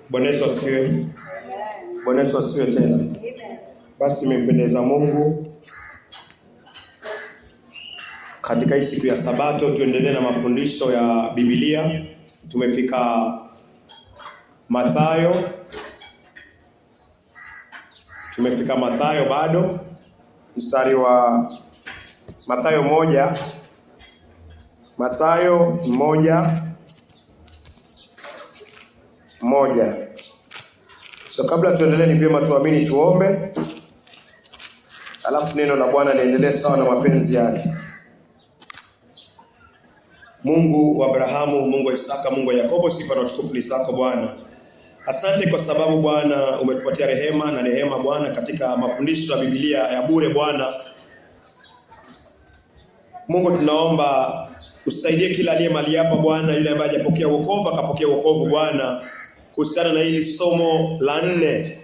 Bwana Yesu asifiwe. Bwana Yesu asifiwe tena. Basi imempendeza Mungu katika hii siku ya Sabato tuendelee na mafundisho ya Biblia. Tumefika Mathayo. Bado mstari wa Mathayo 1. Mathayo 1:1. So kabla tuendelee, ni vyema tuamini, tuombe, alafu neno la Bwana liendelee sawa na mapenzi yake. Mungu wa Abrahamu, Mungu wa Isaka, Mungu wa Yakobo, sifa na utukufu ni zako Bwana. Asante kwa sababu Bwana umetupatia rehema na neema Bwana katika mafundisho ya Biblia ya bure Bwana. Mungu tunaomba usaidie kila aliye mahali hapa Bwana, yule ambaye hajapokea wokovu akapokea wokovu Bwana, kuhusiana na hili somo la 4.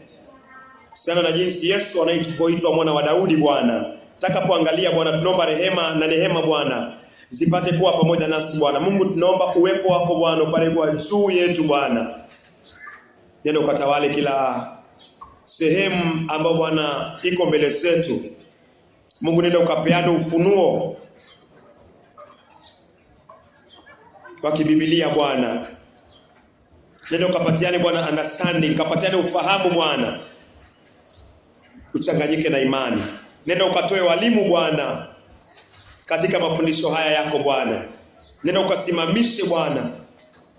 Kuhusiana na jinsi Yesu anaitwa mwana wa Daudi Bwana. Takapoangalia Bwana, tunaomba rehema na neema Bwana zipate kuwa pamoja nasi Bwana. Mungu tunaomba uwepo wako Bwana upate kwa juu yetu Bwana. Nenda ukatawale kila sehemu ambayo Bwana iko mbele zetu. Mungu nenda ukapeana ufunuo wa kibiblia Bwana. Nenda ukapatiane Bwana understanding, kapatiane ufahamu Bwana. Uchanganyike na imani. Nenda ukatoe walimu Bwana katika mafundisho haya yako Bwana. Nenda ukasimamishe Bwana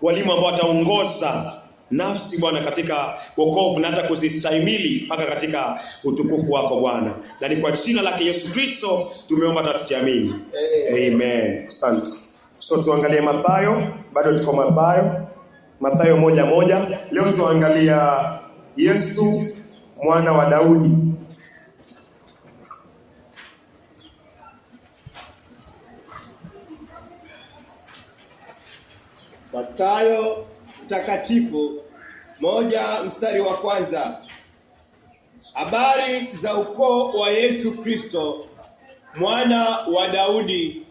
walimu ambao wataongoza nafsi Bwana katika wokovu na hata kuzistahimili mpaka katika utukufu wako Bwana. Na ni kwa jina lake Yesu Kristo tumeomba na tukiamini. Amen. Asante. So tuangalie Mathayo, bado tuko Mathayo 1:1. Leo tuangalia Yesu mwana wa Daudi. Mathayo mtakatifu 1:1. Habari za ukoo wa Yesu Kristo, mwana wa Daudi,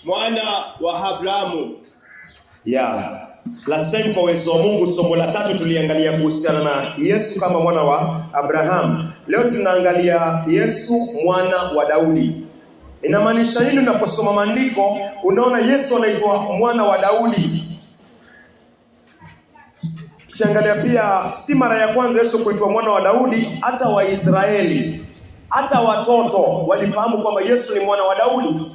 mwana wa Abrahamu. Last time kwa uwezo wa Mungu somo la 3 tuliangalia kuhusiana na Yesu kama mwana wa Abrahamu. Leo tunaangalia Yesu mwana wa Daudi. Inamaanisha nini unaposoma maandiko unaona Yesu anaitwa mwana wa Daudi? Tukiangalia pia si mara ya kwanza Yesu kuitwa mwana wa Daudi, hata Waisraeli, hata watoto walifahamu kwamba Yesu ni mwana wa Daudi.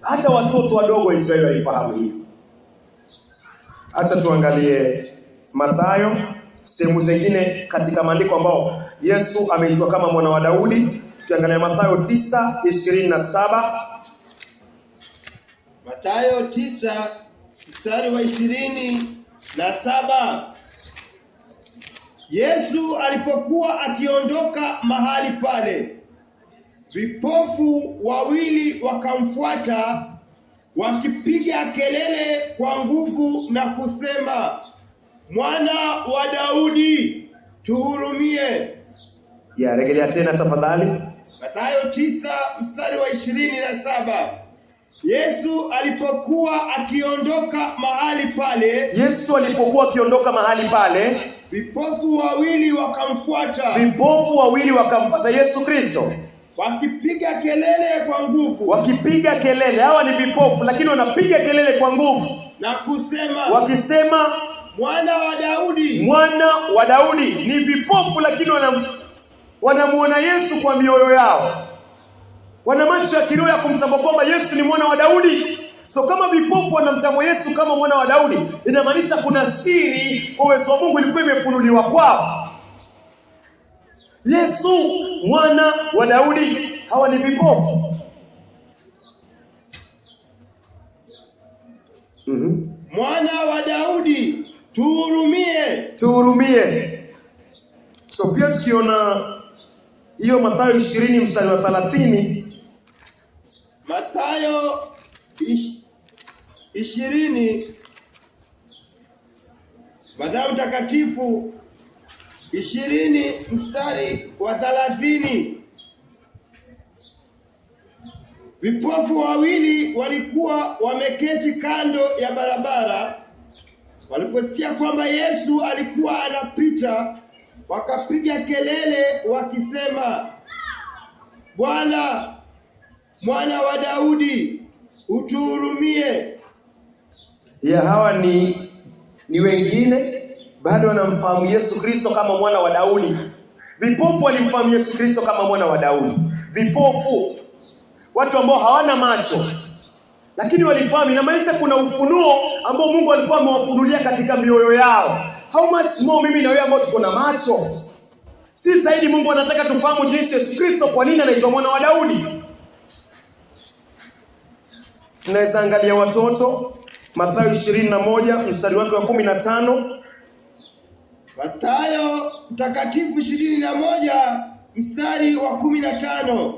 Hata watoto wadogo wa Israeli walifahamu hivyo. Acha tuangalie Mathayo, sehemu zingine katika maandiko ambao Yesu ameitwa kama mwana wa Daudi. Tukiangalia Mathayo 9:27. Mathayo 9:27. Yesu alipokuwa akiondoka mahali pale, vipofu wawili wakamfuata wakipiga kelele kwa nguvu na kusema, Mwana wa Daudi, tuhurumie. Rejelea tena tafadhali. Mathayo 9:27. Yesu alipokuwa akiondoka mahali pale, vipofu wawili wakamfuata Yesu Kristo, wakipiga kelele kwa nguvu. Hawa ni vipofu lakini wanapiga kelele kwa nguvu na kusema, wakisema, Mwana wa Daudi. Ni vipofu lakini wanamuona Yesu kwa mioyo yao. Wana macho ya kiroho ya kumtambua kwamba Yesu ni mwana wa Daudi. So kama vipofu wanamtambua Yesu kama mwana wa Daudi, inamaanisha kuna siri kwa uwezo wa Mungu ilikuwa imefunuliwa kwao. Yesu mwana wa Daudi, hawa ni vipofu. Mwana wa Daudi, tuhurumie. So pia tukiona hiyo Mathayo 20:30. Mathayo 20, Mathayo mtakatifu 20:30. Vipofu wawili walikuwa wameketi kando ya barabara waliposikia kwamba Yesu alikuwa anapita 16 wakapiga kelele wakisema, Bwana, Mwana wa Daudi, utuhurumie. Hawa ni wengine bado wanamfahamu Yesu Kristo kama mwana wa Daudi. Vipofu walimfahamu Yesu Kristo kama mwana wa Daudi. Vipofu, watu ambao hawana macho, lakini walifahamu. Inamaanisha kuna ufunuo ambao Mungu alikuwa amewafunulia katika mioyo yao. How much more mimi na wewe ambao tuko na macho? Si zaidi Mungu anataka tufahamu jinsi Yesu Kristo kwa nini anaitwa mwana wa Daudi. Tunaweza angalia watoto, Mathayo 21 mstari wake wa 15. Mathayo mtakatifu 21 mstari wa 15.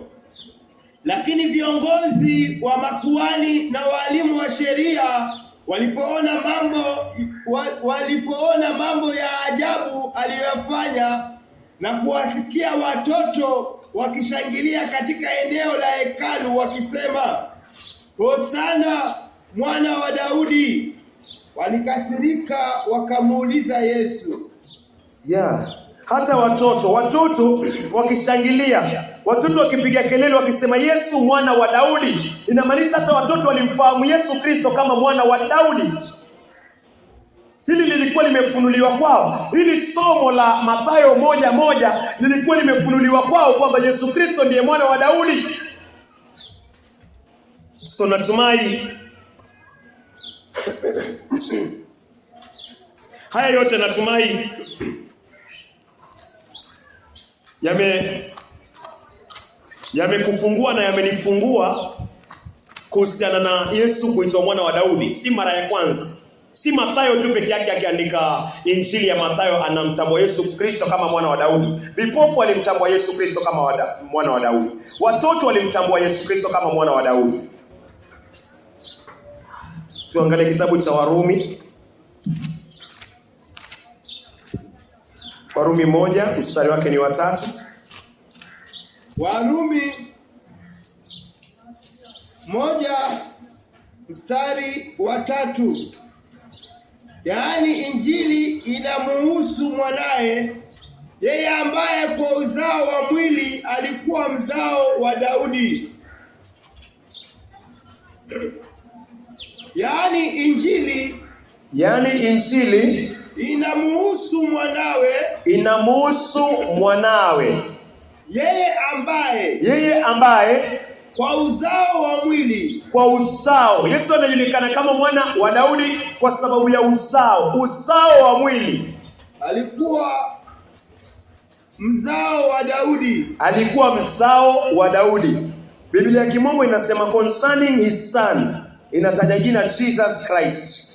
Lakini viongozi wa makuhani na walimu wa sheria walipoona mambo ya ajabu aliyofanya na kuwasikia watoto wakishangilia katika eneo la hekalu wakisema, Hosana mwana wa Daudi, walikasirika wakamuuliza Yesu. Hata watoto wakishangilia, watoto wakipiga kelele wakisema Yesu mwana wa Daudi. Inamaanisha hata watoto walimfahamu Yesu Kristo kama mwana wa Daudi. Hili lilikuwa limefunuliwa kwao. Hili somo la Mathayo 1:1 lilikuwa limefunuliwa kwao kwamba Yesu Kristo ndiye mwana wa Daudi. So natumai haya yote yamekufungua na yamenifungua kuhusiana na Yesu kuitwa mwana wa Daudi. Si mara ya kwanza. Si Mathayo tu peke yake akiandika Injili ya Mathayo anamtambua Yesu Kristo kama mwana wa Daudi. Vipofu walimtambua Yesu Kristo kama mwana wa Daudi. Watoto walimtambua Yesu Kristo kama mwana wa Daudi. Tuangalie kitabu cha Warumi. Warumi 1 mstari wake ni wa 3. Warumi 1 mstari wa 3. Yaani Injili inamuhusu mwanae, yeye ambaye kwa uzao wa mwili alikuwa mzao wa Daudi. Yaani Injili inamuhusu mwanawe, yeye ambaye kwa uzao wa mwili. Yesu anajulikana kama mwana wa Daudi kwa sababu ya uzao wa mwili. Alikuwa mzao wa Daudi. Biblia ya Kimombo inasema concerning his son, inataja jina Jesus Christ.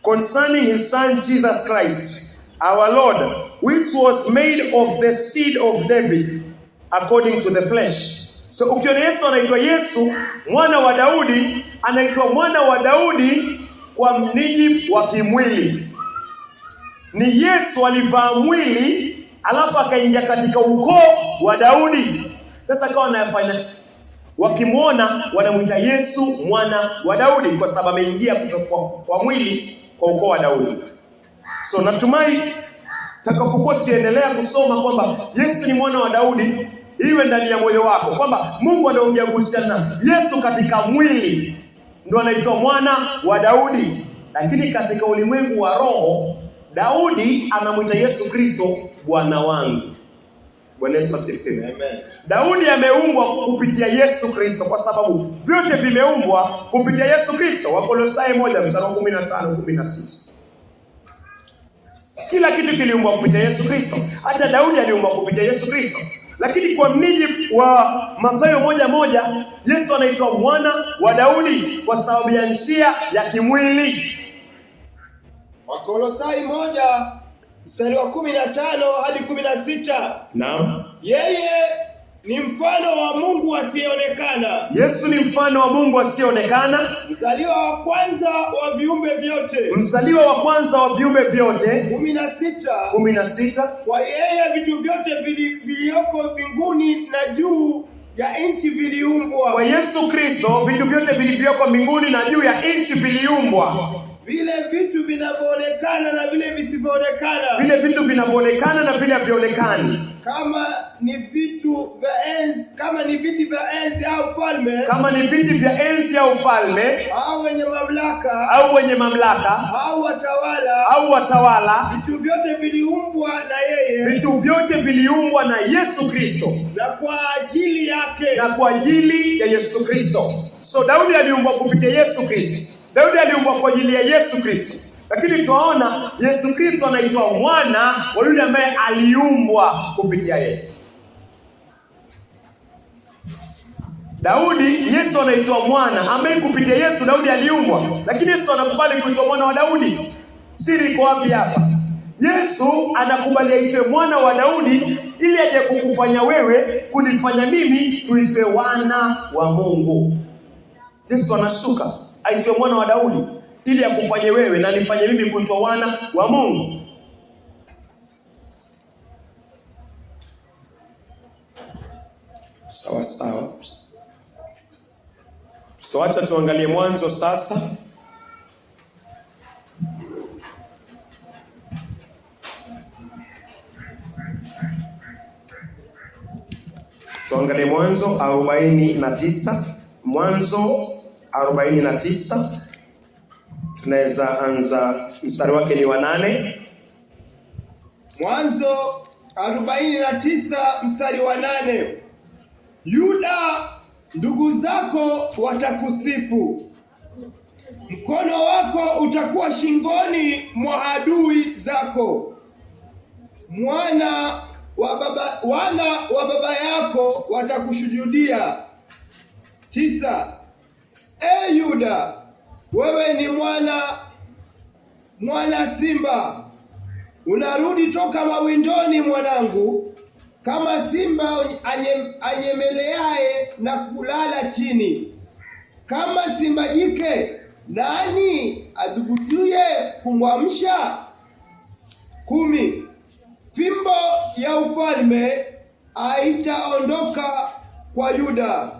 Concerning his son Jesus Christ, our Lord, which was made of the seed of David according to the flesh. So ukiona Yesu anaitwa Yesu mwana wa Daudi, anaitwa mwana wa Daudi kwa mniji wa kimwili. Ni Yesu alivaa mwili alafu akaingia katika ukoo wa Daudi. Sasa kwa wanafanya wakimwona wanamuita Yesu mwana wa Daudi kwa sababu ameingia kwa mwili kwa ukoo wa Daudi. So natumai takapokuwa tukiendelea kusoma kwamba Yesu ni mwana wa Daudi, iwe ndani ya moyo wako kwamba Mungu anaongea kuhusiana Yesu katika mwili ndio anaitwa mwana wa Daudi, lakini katika ulimwengu wa roho Daudi anamuita Yesu Kristo Bwana wangu. Bwana Yesu asifiwe. Amen. Daudi ameumbwa kupitia Yesu Kristo kwa sababu vyote vimeumbwa kupitia Yesu Kristo. Wakolosai 1:15-16. Kila kitu kiliumbwa kupitia Yesu Kristo. Hata Daudi aliumbwa kupitia Yesu Kristo. Lakini kwa mniji wa Mathayo 1:1 Yesu anaitwa mwana wa Daudi kwa sababu ya njia ya kimwili. Wakolosai 1 mstari wa 15 hadi 16. Naam. Yeye ni mfano wa Mungu asiyeonekana. Yesu ni mfano wa Mungu asiyeonekana. Mzaliwa wa kwanza wa viumbe vyote. 16. Kwa yeye vitu vyote vilioko mbinguni na juu ya nchi viliumbwa. Kwa Yesu Kristo vitu vyote vilivyoko mbinguni na juu ya nchi viliumbwa. vile vitu vinavyoonekana na vile visivyoonekana. Vile vitu vinavyoonekana na vile havionekani. Kama ni vitu vya enzi, kama ni viti vya enzi au falme, kama ni viti vya enzi au falme, au wenye mamlaka, au watawala, vitu vyote viliumbwa na yeye, vitu vyote viliumbwa na Yesu Kristo, na kwa ajili yake, na kwa ajili ya Yesu Kristo. So Daudi aliumbwa kupitia Yesu Kristo. Daudi aliumbwa kwa ajili ya Yesu Kristo. Lakini tunaona Yesu Kristo anaitwa mwana wa yule ambaye aliumbwa kupitia yeye. Daudi, Yesu anaitwa mwana ambaye kupitia Yesu Daudi aliumbwa. Lakini Yesu anakubali kuitwa mwana wa Daudi. Siri iko wapi hapa? Yesu anakubali aitwe mwana wa Daudi ili aje kukufanya wewe, kunifanya mimi tuitwe wana wa Mungu. Yesu anashuka aitwe mwana wa Daudi ili akufanye wewe na nifanye mimi kuitwa wana wa Mungu. Sawa sawa. So acha tuangalie Mwanzo sasa. Tuangalie Mwanzo 49. Mwanzo 49. Tunaweza anza mstari wake ni wa 8. Mwanzo 49 mstari wa 8. Yuda, ndugu zako watakusifu. Mkono wako utakuwa shingoni mwa adui zako. Wana wa baba yako watakushujudia. 9. Yuda, wewe ni mwana simba. Unarudi toka mawindoni mwanangu, kama simba anyemeleaye na kulala chini. Kama simba jike, nani adhubutuye kumwamsha? 10. Fimbo ya ufalme haitaondoka kwa Yuda,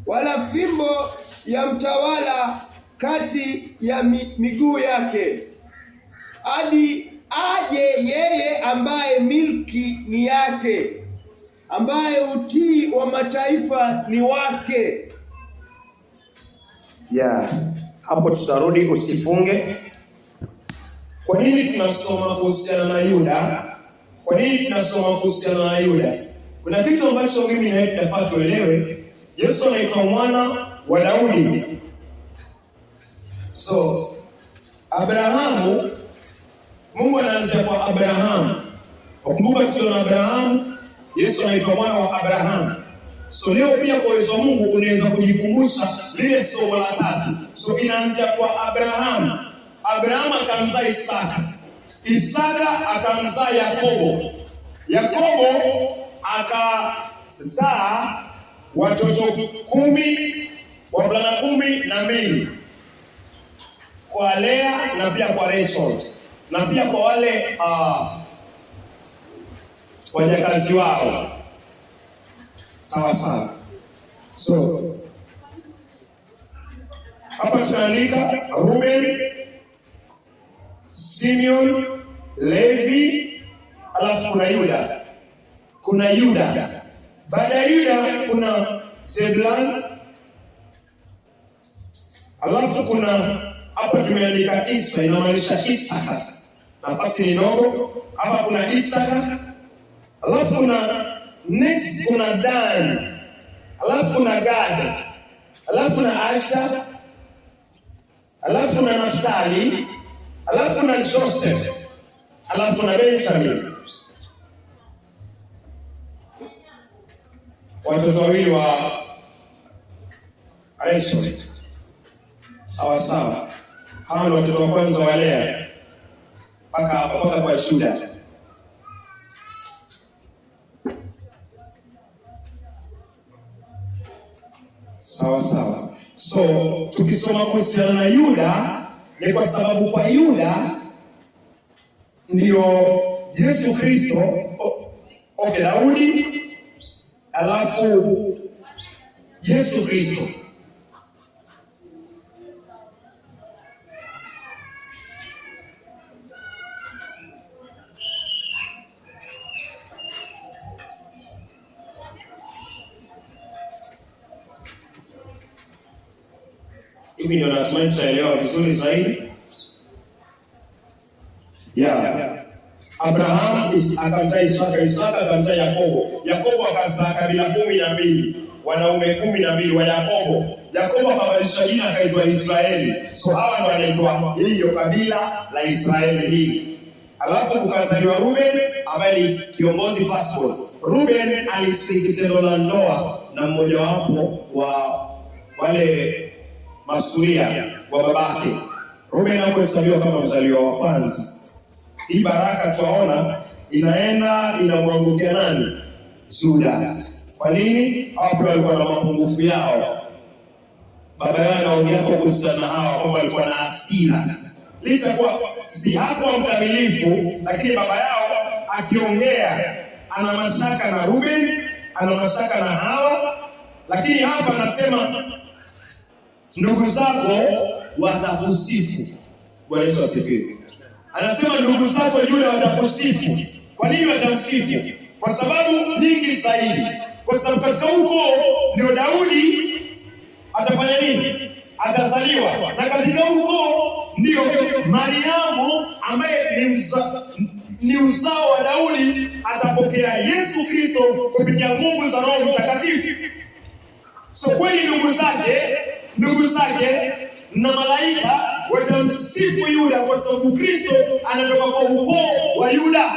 wala fimbo ya mtawala kati ya miguu yake, hadi aje yeye ambaye milki ni yake, ambaye utii wa mataifa ni wake. Hapo tutarudi, usifunge. Kwa nini tunasoma kuhusiana na Yuda? Kwa nini tunasoma kuhusiana na Yuda? Kuna kitu ambacho mimi na wewe tunafaa tuelewe. Yesu anaitwa mwana wa Daudi. So Abrahamu, Mungu anaanzia kwa Abrahamu. Ukumbuka tukio la Abrahamu, Yesu anaitwa mwana wa Abrahamu. So leo pia kwa uwezo wa Mungu unaweza kujikumbusha lile somo la 3. So inaanzia kwa Abrahamu. Abrahamu akamzaa Isaka. Isaka akamzaa Yakobo. Yakobo akazaa watoto 10, wavulana 12. Kwa Lea na pia kwa Rachel. Na pia kwa wale wajakazi wao. Sawa sawa. So hapa tunaandika Ruben, Simeon, Levi, alafu kuna Yuda. Baada ya Yuda kuna Zebulon, alafu kuna hapa tumeandika Isa, inamaanisha Isaka. Nafasi ni ndogo. Hapa kuna Isaka. Alafu kuna Dan. Alafu kuna Gad. Alafu kuna Asha. Alafu kuna Naftali. Alafu kuna Joseph. Alafu kuna Benjamin. Watoto wawili wa Rachel. Sawa sawa. Hawa ni watoto wa kwanza wa Lea. Paka kwa Yuda. Sawa sawa. So tukisoma kuhusiana na Yuda ni kwa sababu kwa Yuda ndio Yesu Kristo, Daudi, alafu Yesu Kristo. Hivi ndio natumai tutaelewa vizuri zaidi. Abraham akamzaa Isaka, Isaka akamzaa Yakobo, Yakobo akazaa kabila 12, wanaume 12 wa Yakobo. Yakobo akabadilisha jina akaitwa Israeli. So hawa ndio wanaitwa, hii ndio kabila la Israeli hii. Alafu kukazaliwa Ruben ambaye ni kiongozi firstborn. Ruben alishiriki tendo la ndoa na mmoja wapo wa wale masuria wa babake. Ruben hakuhesabiwa kama mzaliwa wa kwanza. Hii baraka tunaona inaenda inamwangukia nani? Yuda. Kwa nini? Hapo walikuwa na mapungufu yao. Baba yao anaongea kwa kuhusiana hawa kwamba walikuwa na hasira. Licha kwa si hapo mkamilifu, lakini baba yao akiongea ana mashaka na Ruben, ana mashaka na Hawa, lakini hapa anasema ndugu zako watakusifu. Bwana Yesu asifiwe. Anasema ndugu zako Yuda watakusifu. Kwa nini watamsifu? Kwa sababu nyingi zaidi. Kwa sababu katika huko ndio Daudi atafanya nini? Atazaliwa. Na katika huko ndio Mariamu ambaye ni uzao wa Daudi atapokea Yesu Kristo kupitia nguvu za Roho Mtakatifu. So kweli ndugu zake na malaika watamsifu Yuda kwa sababu Kristo anatoka kwa ukoo wa Yuda.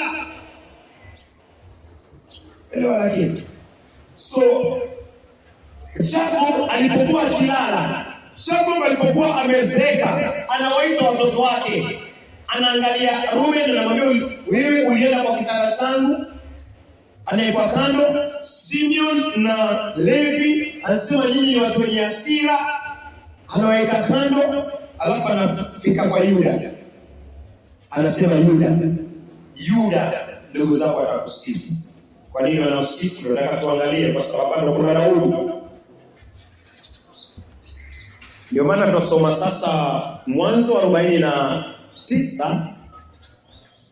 Elewa lakini. So Jacob alipokuwa kilala, Jacob alipokuwa amezeeka, anawaita watoto wake. Anaangalia Ruben na anamwambia, wewe ulienda kwa kitanda changu. Anayekuwa kando Simeon na Levi, anasema nyinyi ni watu wenye hasira. Anaweka kando, alafu anafika kwa Yuda. Anasema Yuda, ndugu zako watakusifu. Kwa nini wanausifu? Nataka tuangalie kwa sababu bado kuna Daudi. Ndio maana tunasoma sasa Mwanzo 49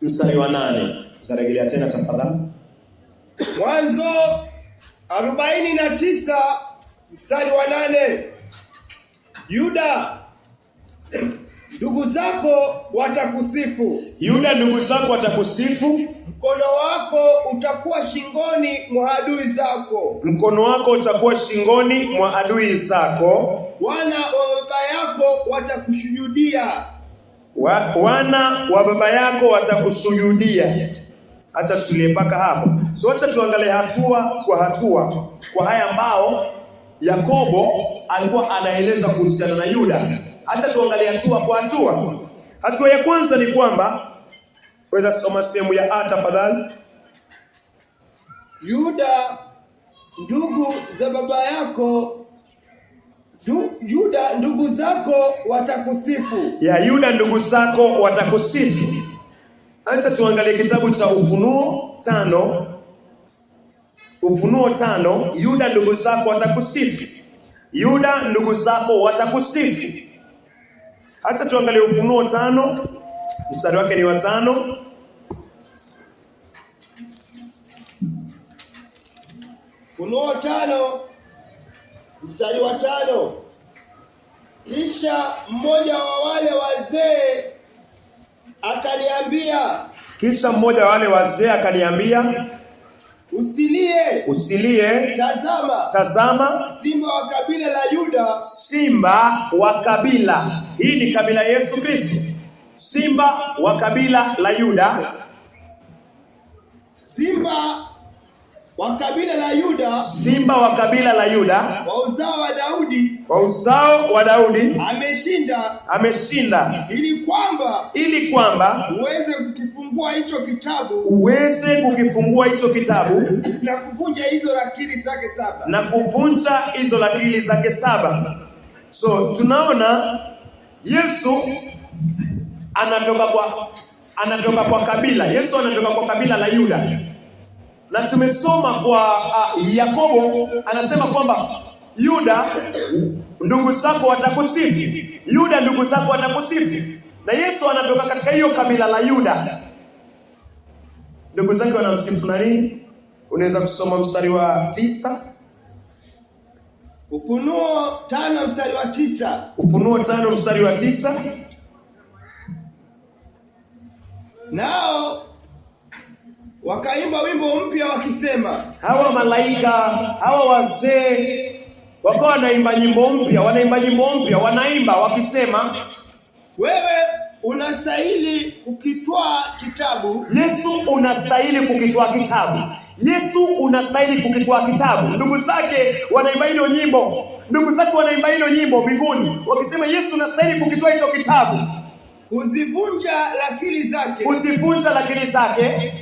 mstari wa 8. Zarejelea tena tafadhali. Mwanzo 49 mstari wa 8. Yuda, ndugu zako watakusifu. Yuda, ndugu zako watakusifu. Mkono wako utakuwa shingoni mwa adui zako. Mkono wako utakuwa shingoni mwa adui zako. Wana wa baba yako watakushuhudia. Wana wa baba yako watakushuhudia. Acha tulie mpaka hapo. So acha tuangalie hatua kwa hatua kwa haya ambao Yakobo alikuwa anaeleza kuhusiana na Yuda. Acha tuangalie hatua kwa hatua. Hatua ya kwanza ni kwamba, weza soma sehemu ya A tafadhali. Yuda, ndugu za baba yako Yuda, ndugu zako watakusifu. Yuda, ndugu zako watakusifu. Acha tuangalie kitabu cha Ufunuo 5. Ufunuo 5, Yuda, ndugu zako watakusifu. Yuda, ndugu zako watakusifu. Acha tuangalie Ufunuo 5, mstari wake ni wa 5. Ufunuo 5 mstari wa 5. Kisha mmoja wa wale wazee akaniambia, Usilie. Tazama, simba wa kabila la Yuda. Simba wa kabila. Hii ni kabila Yesu Kristo. Simba wa kabila la Yuda. Simba wa kabila la Yuda. Simba wa kabila la Yuda. Wa uzao wa Daudi. Wa uzao wa Daudi. Ameshinda. Ili kwamba uweze kukifungua hicho kitabu. Na kuvunja hizo lakili zake 7. So tunaona Yesu anatoka kwa kabila. Yesu anatoka kwa kabila la Yuda. Na tumesoma kwa Yakobo anasema kwamba Yuda, ndugu zako watakusifu. Yuda, ndugu zako watakusifu. Na Yesu anatoka katika hiyo kabila la Yuda. Ndugu zake wanamsifu na nini? Unaweza kusoma mstari wa 9. Ufunuo 5 mstari wa 9. Ufunuo 5 mstari wa 9. Nao wakaimba wimbo mpya wakisema. Hawa malaika, hawa wazee wakawa wanaimba nyimbo mpya, wanaimba wakisema, wewe unastahili kukitwaa kitabu. Yesu unastahili kukitwaa kitabu. Yesu unastahili kukitwaa kitabu. Ndugu zake wanaimba hilo nyimbo mbinguni wakisema Yesu unastahili kukitwaa hicho kitabu. Kuzivunja lakili zake.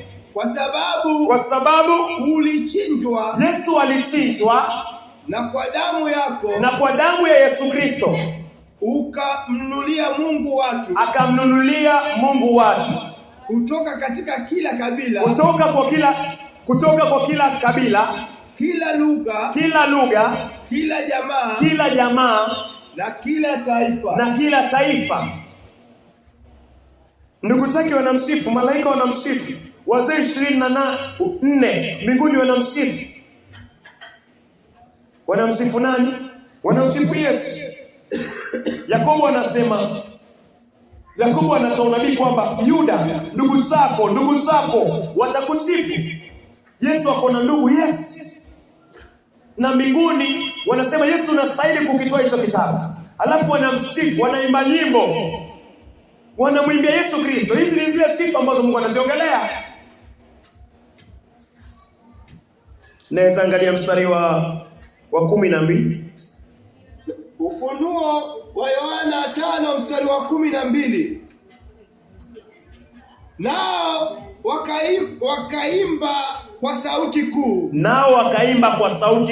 Kwa sababu ulichinjwa. Yesu alichinjwa na kwa damu yako, na kwa damu ya Yesu Kristo akamnunulia Mungu watu kutoka katika kila kabila, kutoka kwa kila kabila, kila lugha, kila jamaa na kila taifa. Ndugu zake wanamsifu, malaika wanamsifu, wazee 24 mbinguni wanamsifu. Wanamsifu nani? Wanamsifu Yesu. Yakobo anatoa unabii kwamba Yuda, ndugu zako watakusifu. Yesu ako na ndugu, yes. Na mbinguni wanasema Yesu unastahili kukitoa hicho kitabu. Alafu wanamsifu, wanaimba nyimbo, wanamwimbia Yesu Kristo. Hizi ni zile sifa ambazo Mungu anaziongelea. Naweza angalia mstari wa 12. Ufunuo wa Yohana 5 mstari wa 12. Nao wakaimba kwa sauti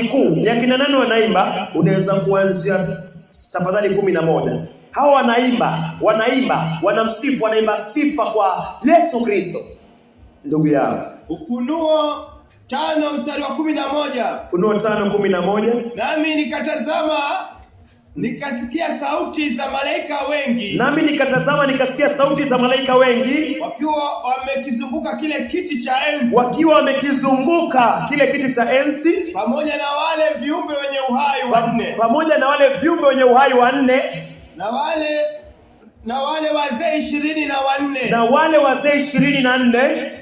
kuu. Ni akina nani wanaimba? Unaweza kuanzia tafadhali 11. Hao wanaimba, wanamsifu, wanaimba sifa kwa Yesu Kristo. Ndugu yao. Ufunuo 5 mstari wa 11. Ufunuo 5:11. Nami nikatazama nikasikia sauti za malaika wengi. Wakiwa wamekizunguka kile kiti cha enzi. Pamoja na wale viumbe wenye uhai wanne. Na wale wazee 24.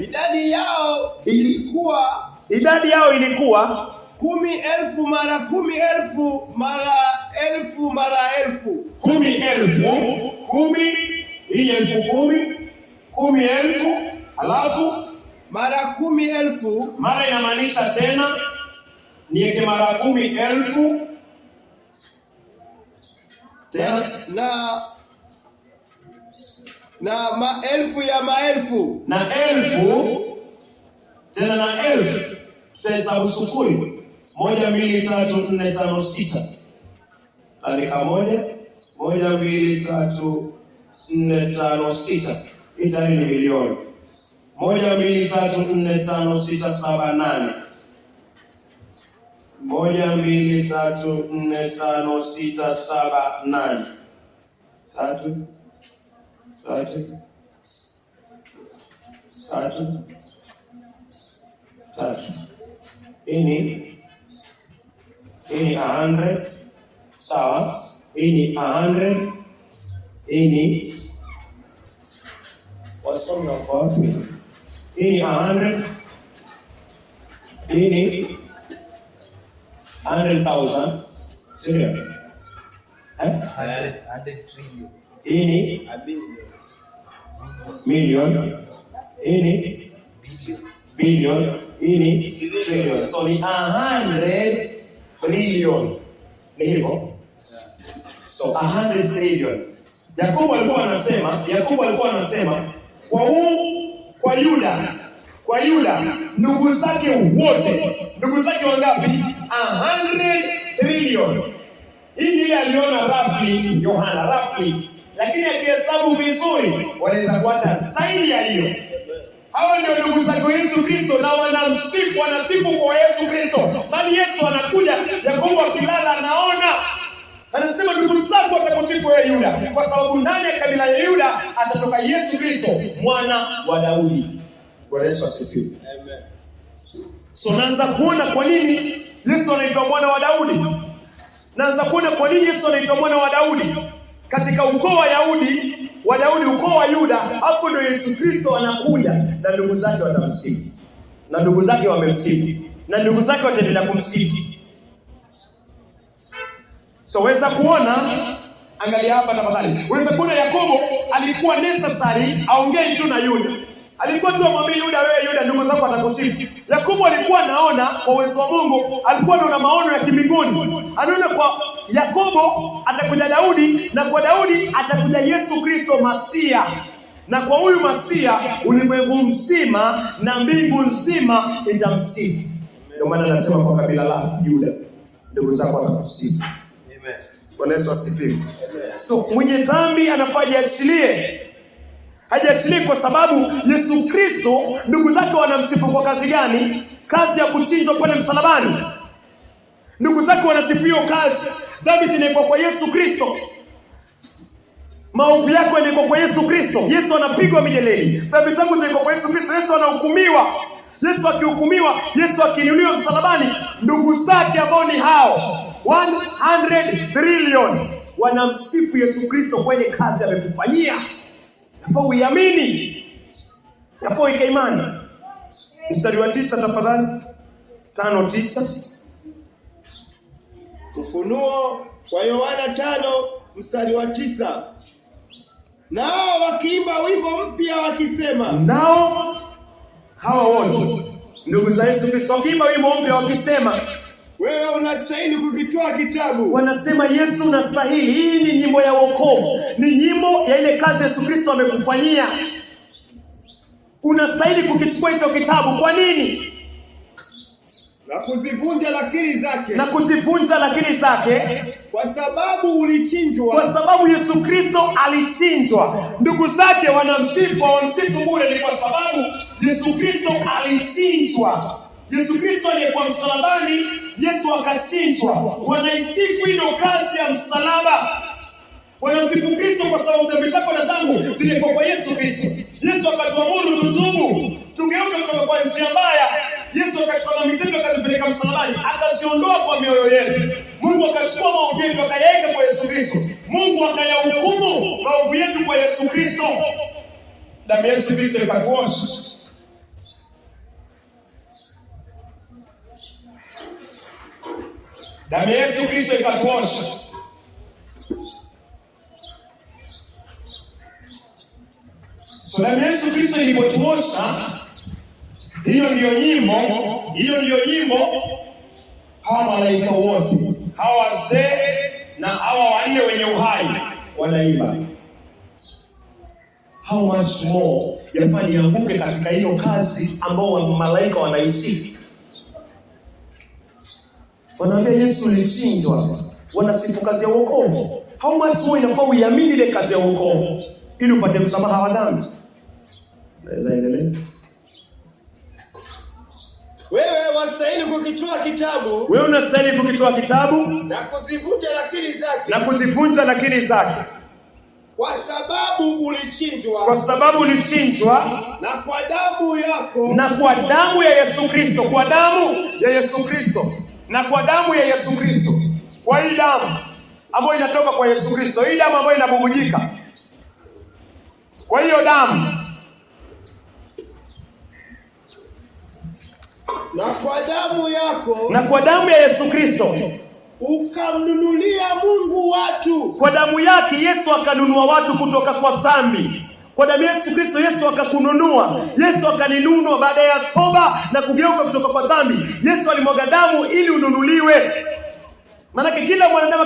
Idadi yao ilikuwa 10,000 mara 10,000 mara 1000 mara 1000. 10,000 hii 10,000, 10,000 alafu mara 10,000. Mara inamaanisha tena niweke mara 10,000 tena na maelfu ya maelfu, na elfu tena na elfu. Tutahesabu sufuri. 1 2 3 4 5 6. Andika 1 1 2 3 4 5 6. Hii tayari ni milioni. 1 2 3 4 5 6 7 8. 1 2 3 4 5 6 7 8. 3 Hii ni 100. Sawa. Hii ni 100. Hii ni wasoma kwa wapi? Hii ni 100. Hii ni 100,000. Sio? 100 trillion. Hii ni million. Hii ni billion. Hii ni trillion. So ni 100 trillion. Ni hivyo? So 100 trillion. Yakobo alikuwa anasema kwa Yuda ndugu zake wote. Ndugu zake wangapi? 100 trillion. Hii ndiye aliona roughly Yohana, roughly. Lakini akihesabu vizuri wanaweza kupata zaidi ya hiyo. Hawa ndio ndugu zake Yesu Kristo, na wanasifu kwa Yesu Kristo. Bali Yesu anakuja, Yakobo akilala anaona. Anasema ndugu zako watakusifu wewe Yuda, kwa sababu ndani ya kabila ya Yuda atatoka Yesu Kristo, mwana wa Daudi. Bwana Yesu asifiwe. Amen. So naanza kuona kwa nini Yesu anaitwa mwana wa Daudi. naanza kuona kwa nini Yesu anaitwa mwana wa Daudi. Katika ukoo wa Daudi, ukoo wa Yuda, hapo ndio Yesu Kristo anakuja, na ndugu zake watamsifu, na ndugu zake wamemsifu, na ndugu zake wataendelea kumsifu. So weza kuona, angalia hapa tafadhali, weza kuona Yakobo alikuwa necessary aongee tu na Yuda. Alikuwa tu amwambie Yuda, wewe Yuda, ndugu zako watakusifu. Yakobo alikuwa anaona kwa uwezo wa Mungu, alikuwa anaona maono ya kimbinguni. Anaona kwa Yakobo atakuja Daudi, na kwa Daudi atakuja Yesu Kristo Masia. Na kwa huyu Masia ulimwengu mzima na mbingu nzima itamsifu. Ndio maana anasema kwa kabila la Yuda, ndugu zako watakusifu. Amen. Bwana Yesu asifiwe. So mwenye dhambi anafaa achilie. Hajiachilie kwa sababu Yesu Kristo ndugu zake wanamsifu kwa kazi gani? Kazi ya kuchinjwa pale msalabani. Ndugu zake wanasifu hiyo kazi. Dhambi zinaekwa kwa Yesu Kristo. Maovu yako yanaekwa kwa Yesu Kristo. Yesu anapigwa mijeledi. Dhambi zangu zinaekwa kwa Yesu Kristo. Yesu anahukumiwa. Yesu akihukumiwa, Yesu akiinuliwa msalabani, ndugu zake ambao ni hao 100 trillion wanamsifu Yesu Kristo kwa ile kazi amekufanyia. Yafaa uiamini, yafaa uweke imani. Mstari wa 9 tafadhali. 5:9. Ufunuo kwa Yohana 5 mstari wa 9. Nao wakiimba wimbo mpya wakisema. Nao hawa wote ndugu za Yesu Kristo wakiimba wimbo mpya wakisema, wewe unastahili kukitoa kitabu. Wanasema Yesu unastahili. Hii ni nyimbo ya wokovu. Ni nyimbo ya ile kazi Yesu Kristo amekufanyia. Unastahili kukichukua hicho kitabu. Kwa nini? Na kuzivunja lakiri zake. Na kuzivunja lakiri zake. Kwa sababu ulichinjwa. Kwa sababu Yesu Kristo alichinjwa. Ndugu zake wanamsifu, wamsifu bure, ni kwa sababu Yesu Kristo alichinjwa. Yesu Kristo aliyekuwa msalabani, Yesu akachinjwa. Wanaisifu hilo kazi ya msalaba. Wanamsifu Kristo kwa sababu dhambi zako na zangu zilikuwa kwa Yesu Kristo. Yesu akatuamuru tutubu, tugeuke kutoka kwa njia mbaya. Yesu akachukua dhambi zetu akazipeleka msalabani, akaziondoa kwa mioyo yetu. Mungu akachukua maovu yetu akayaweka kwa Yesu Kristo. Mungu akayahukumu maovu yetu kwa Yesu Kristo. Damu ya Yesu Kristo ikatuosha. Damu ya Yesu Kristo ikatuosha. So damu ya Yesu Kristo ilipotuosha, hiyo ndio nyimbo hawa malaika wote, hawa wazee na hawa wanne wenye uhai wanaimba. How much more yafaa nianguke katika hiyo kazi ambao malaika wanaisifu. Wanaambia Yesu alichinjwa, wanasifu kazi ya wokovu. How much more inafaa uiamini ile kazi ya wokovu ili upate msamaha wa dhambi. Naweza endelea. Wewe wastahili kukitoa kitabu. Wewe unastahili kukitoa kitabu na kuzivunja lakiri zake. Na kuzivunja lakiri zake. Kwa sababu ulichinjwa. Kwa sababu ulichinjwa. Na kwa damu yako. Na kwa damu ya Yesu Kristo. Kwa damu ya Yesu Kristo. Na kwa damu ya Yesu Kristo. Kwa hii damu ambayo inatoka kwa Yesu Kristo. Hii damu ambayo inabubujika. Kwa hiyo damu. Na kwa damu yako. Na kwa damu ya Yesu Kristo. Ukamnunulia Mungu watu. Kwa damu yake Yesu akanunua watu kutoka kwa dhambi. Kwa damu ya Yesu Kristo Yesu akakununua. Yesu akaninunua baada ya toba na kugeuka kutoka kwa dhambi. Yesu alimwaga damu ili ununuliwe. Maana kila mwanadamu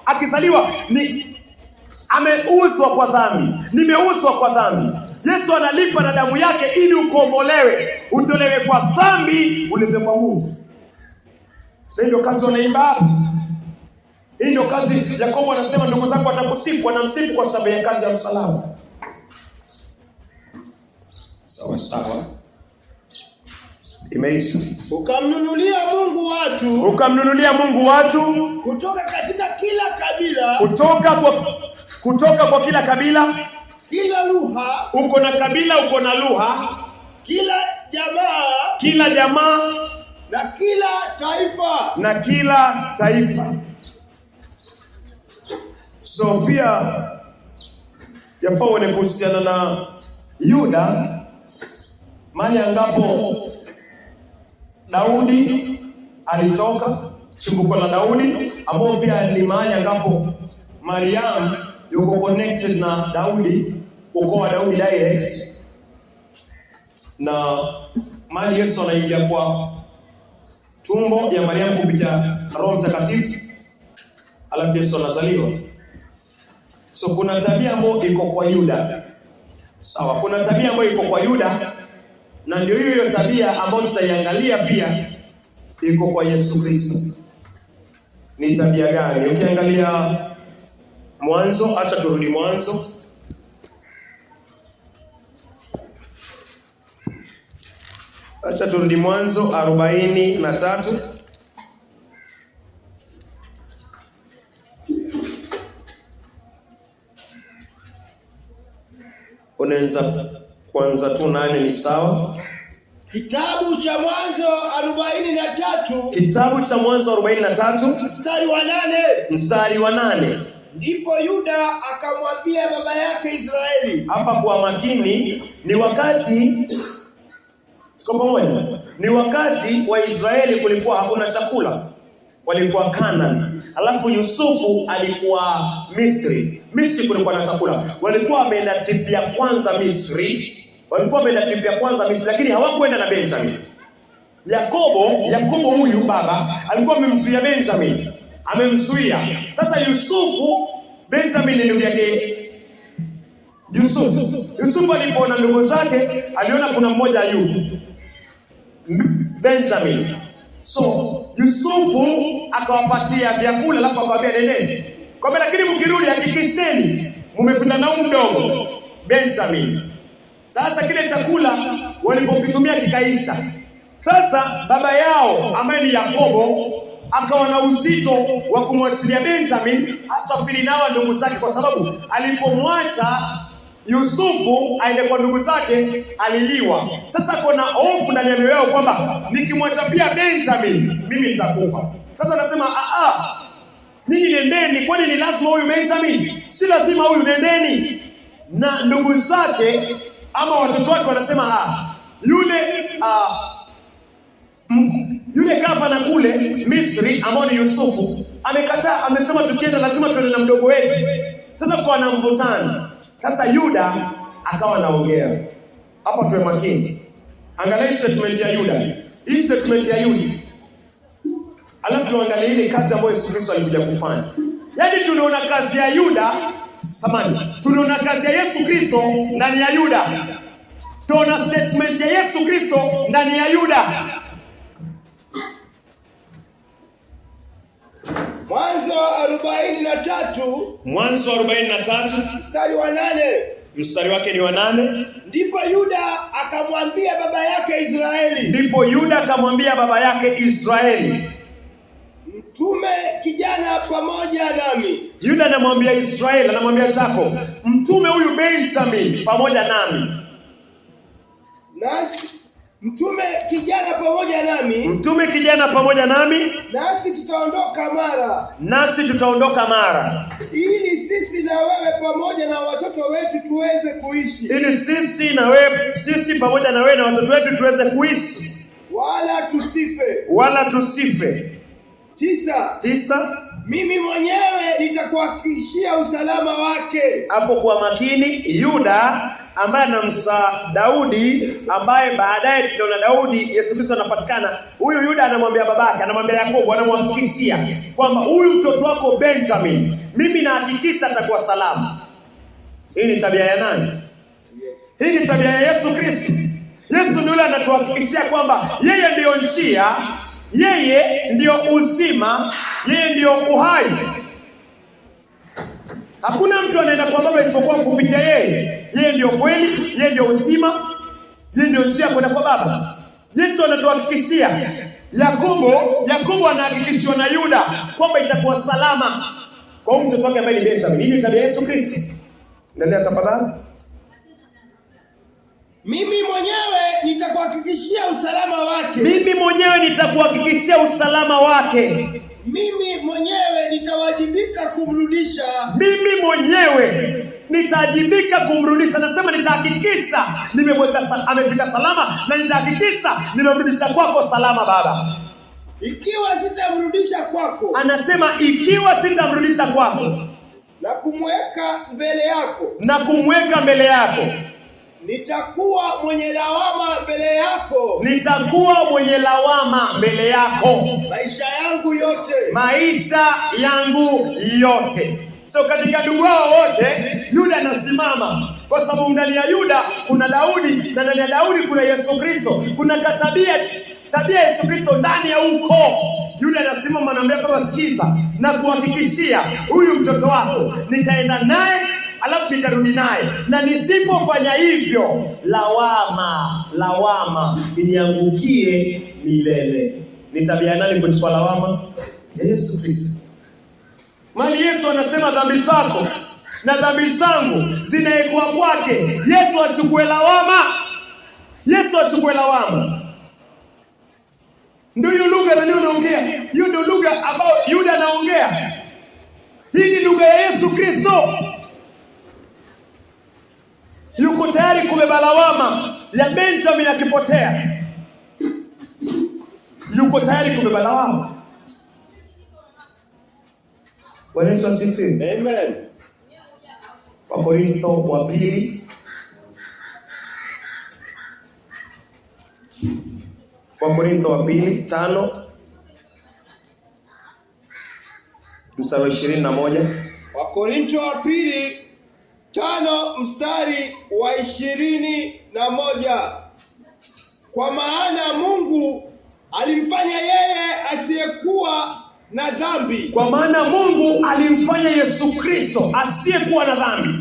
akizaliwa ni ameuzwa kwa dhambi. Nimeuzwa kwa dhambi. Yesu analipa na damu yake ili ukombolewe, utolewe kwa dhambi, uletwe kwa Mungu. Ndio kazi wanaimba hapa. Hii ndio kazi Yakobo anasema ndugu zako watakusifu, wanamsifu kwa sababu ya kazi ya msalaba. Sawa sawa. Imeisha. Ukamnunulia Mungu watu. Ukamnunulia Mungu watu kutoka katika kila kabila. Kutoka kwa kila kabila. Kila lugha. Uko na kabila, uko na lugha. Kila jamaa. Kila jamaa. na kila taifa. Na kila taifa. So pia yafaa uone kuhusiana na Yuda, mahali ambapo Daudi alitoka, chimbuko la Daudi, ambao pia ni mahali ambapo Mariam yuko connected na Daudi, ukoo wa Daudi direct, na mahali Yesu anaingia kwa tumbo ya Mariam kupitia Roho Mtakatifu, alafu Yesu anazaliwa. So kuna tabia ambayo iko kwa Yuda. Sawa, kuna tabia ambayo iko kwa Yuda, na ndio hiyo tabia ambayo tutaiangalia pia iko kwa Yesu Kristo. Ni tabia gani? Ukiangalia Mwanzo, hata turudi Mwanzo. Acha turudi Mwanzo 43. Unaweza kwanza tu 8 ni sawa. Kitabu cha Mwanzo 43. Kitabu cha Mwanzo 43 mstari wa 8. Ndipo Yuda akamwambia baba yake Israeli. Hapa kwa makini ni wakati kwa pamoja. Ni wakati wa Israeli kulikuwa hakuna chakula. Walikuwa Canaan. Alafu Yusufu alikuwa Misri. Misri kulikuwa na chakula. Walikuwa wameenda trip ya kwanza Misri. Lakini hawakwenda na Benjamin. Yakobo huyu baba alikuwa amemzuia Benjamin. Amemzuia. Sasa Yusufu, Benjamin ni ndugu yake Yusufu alipoona ndugu zake, aliona kuna mmoja Ayubu, Benjamin. So Yusufu akawapatia vyakula, alafu akawaambia nendeni. Kwamba lakini mkirudi hakikisheni mmekuja na mdogo Benjamin. Sasa kile chakula walipokitumia kikaisha. Sasa baba yao ambaye ni Yakobo akawa na uzito wa kumwachilia Benjamin asafiri nao ndugu zake, kwa sababu alipomwacha Yusufu aende kwa ndugu zake aliliwa. Sasa kuna hofu ndani ya mioyo yao kwamba nikimwacha pia Benjamin mimi nitakufa. Sasa anasema ninyi nendeni, kwani ni lazima huyu Benjamin? Si lazima huyu, nendeni. Na ndugu zake ama watoto wake wanasema yule gavana kule Misri ambao ni Yusufu amekataa, amesema tukienda lazima tuende na mdogo wetu. Sasa kwa na mvutano. Sasa Yuda akawa anaongea. Hapa tuwe makini. Angalia statement ya Yuda. Hii statement ya Yuda. Alafu tuangalie ile kazi ambayo Yesu Kristo alikuja kufanya. Yaani tunaona kazi ya Yuda, tunaona kazi ya Yesu Kristo ndani ya Yuda. Tunaona statement ya Yesu Kristo ndani ya Yuda. Mwanzo 43 mstari wake ni wa 8. Ndipo Yuda akamwambia baba yake Israeli. Mtume kijana pamoja nami. Yuda anamwambia Israeli, anamwambia chako, mtume huyu Benjamin pamoja nami. Mtume kijana pamoja nami. Nasi tutaondoka mara. Ili sisi na wewe pamoja na watoto wetu tuweze kuishi. Wala tusife. 9. Mimi mwenyewe nitakuhakikishia usalama wake. Hapo kwa makini, Yuda ambaye anamsa Daudi, ambaye baadaye tunaona Daudi Yesu Kristo anapatikana. Huyu Yuda anamwambia babake, anamwambia Yakobo, anamhakikishia kwamba huyu mtoto wako Benjamin, mimi nahakikisha atakuwa salama. Hii ni tabia ya nani? Hii ni tabia ya Yesu Kristo. Yesu ndiye anatuhakikishia kwamba yeye ndiyo njia, yeye ndiyo uzima, yeye ndiyo uhai. Hakuna mtu anaenda kwa Baba isipokuwa kupitia yeye. Yeye ndiyo kweli, yeye ndiyo uzima, yeye ndiyo njia kwenda kwa Baba. Yesu anatuhakikishia. Yakobo anahakikishiwa na Yuda kwamba itakuwa salama kwa huyu mtoto wake ambaye ni Benjamin. Hii ni tabia ya Yesu Kristo. Endelea tafadhali. Mimi mwenyewe nitakuhakikishia usalama wake. Mimi mwenyewe nitakuhakikishia usalama wake. Mimi mwenyewe nitawajibika kumrudisha. Mimi mwenyewe nitajibika kumrudisha. Nasema nitahakikisha amefika salama, na nitahakikisha nimemrudisha kwako salama Baba. Ikiwa sitamrudisha kwako. Anasema ikiwa sitamrudisha kwako na kumweka mbele yako. Nitakuwa mwenye lawama mbele yako. Maisha yangu yote. So katika ndugu hao wote Yuda anasimama, kwa sababu ndani ya Yuda kuna Daudi, na ndani ya Daudi kuna Yesu Kristo. Kuna tabia Yesu Kristo ndani ya ukoo. Yuda anasimama, anamwambia Baba, sikiza, na kuhakikishia huyu mtoto wako nitaenda naye, alafu nitarudi naye, na nisipofanya hivyo lawama iniangukie milele. Ni tabia nani kuchukua lawama? Yesu Kristo. Mali Yesu anasema dhambi zako na dhambi zangu zinaekwa kwake. Yesu achukue lawama. Ndio hiyo lugha na leo naongea. Hiyo ndio lugha ambayo Yuda anaongea. Hii ni lugha ya Yesu Kristo. Yuko tayari kubeba lawama ya Benjamin akipotea. Yuko tayari kubeba lawama. Bwana Yesu asifiwe. Amen. Wakorintho wa pili. Wakorintho wa pili 5 mstari wa 21. Wakorintho wa pili 5 mstari wa 21. Kwa maana Mungu alimfanya yeye asiyekuwa na dhambi. Kwa maana Mungu alimfanya Yesu Kristo asiyekuwa na dhambi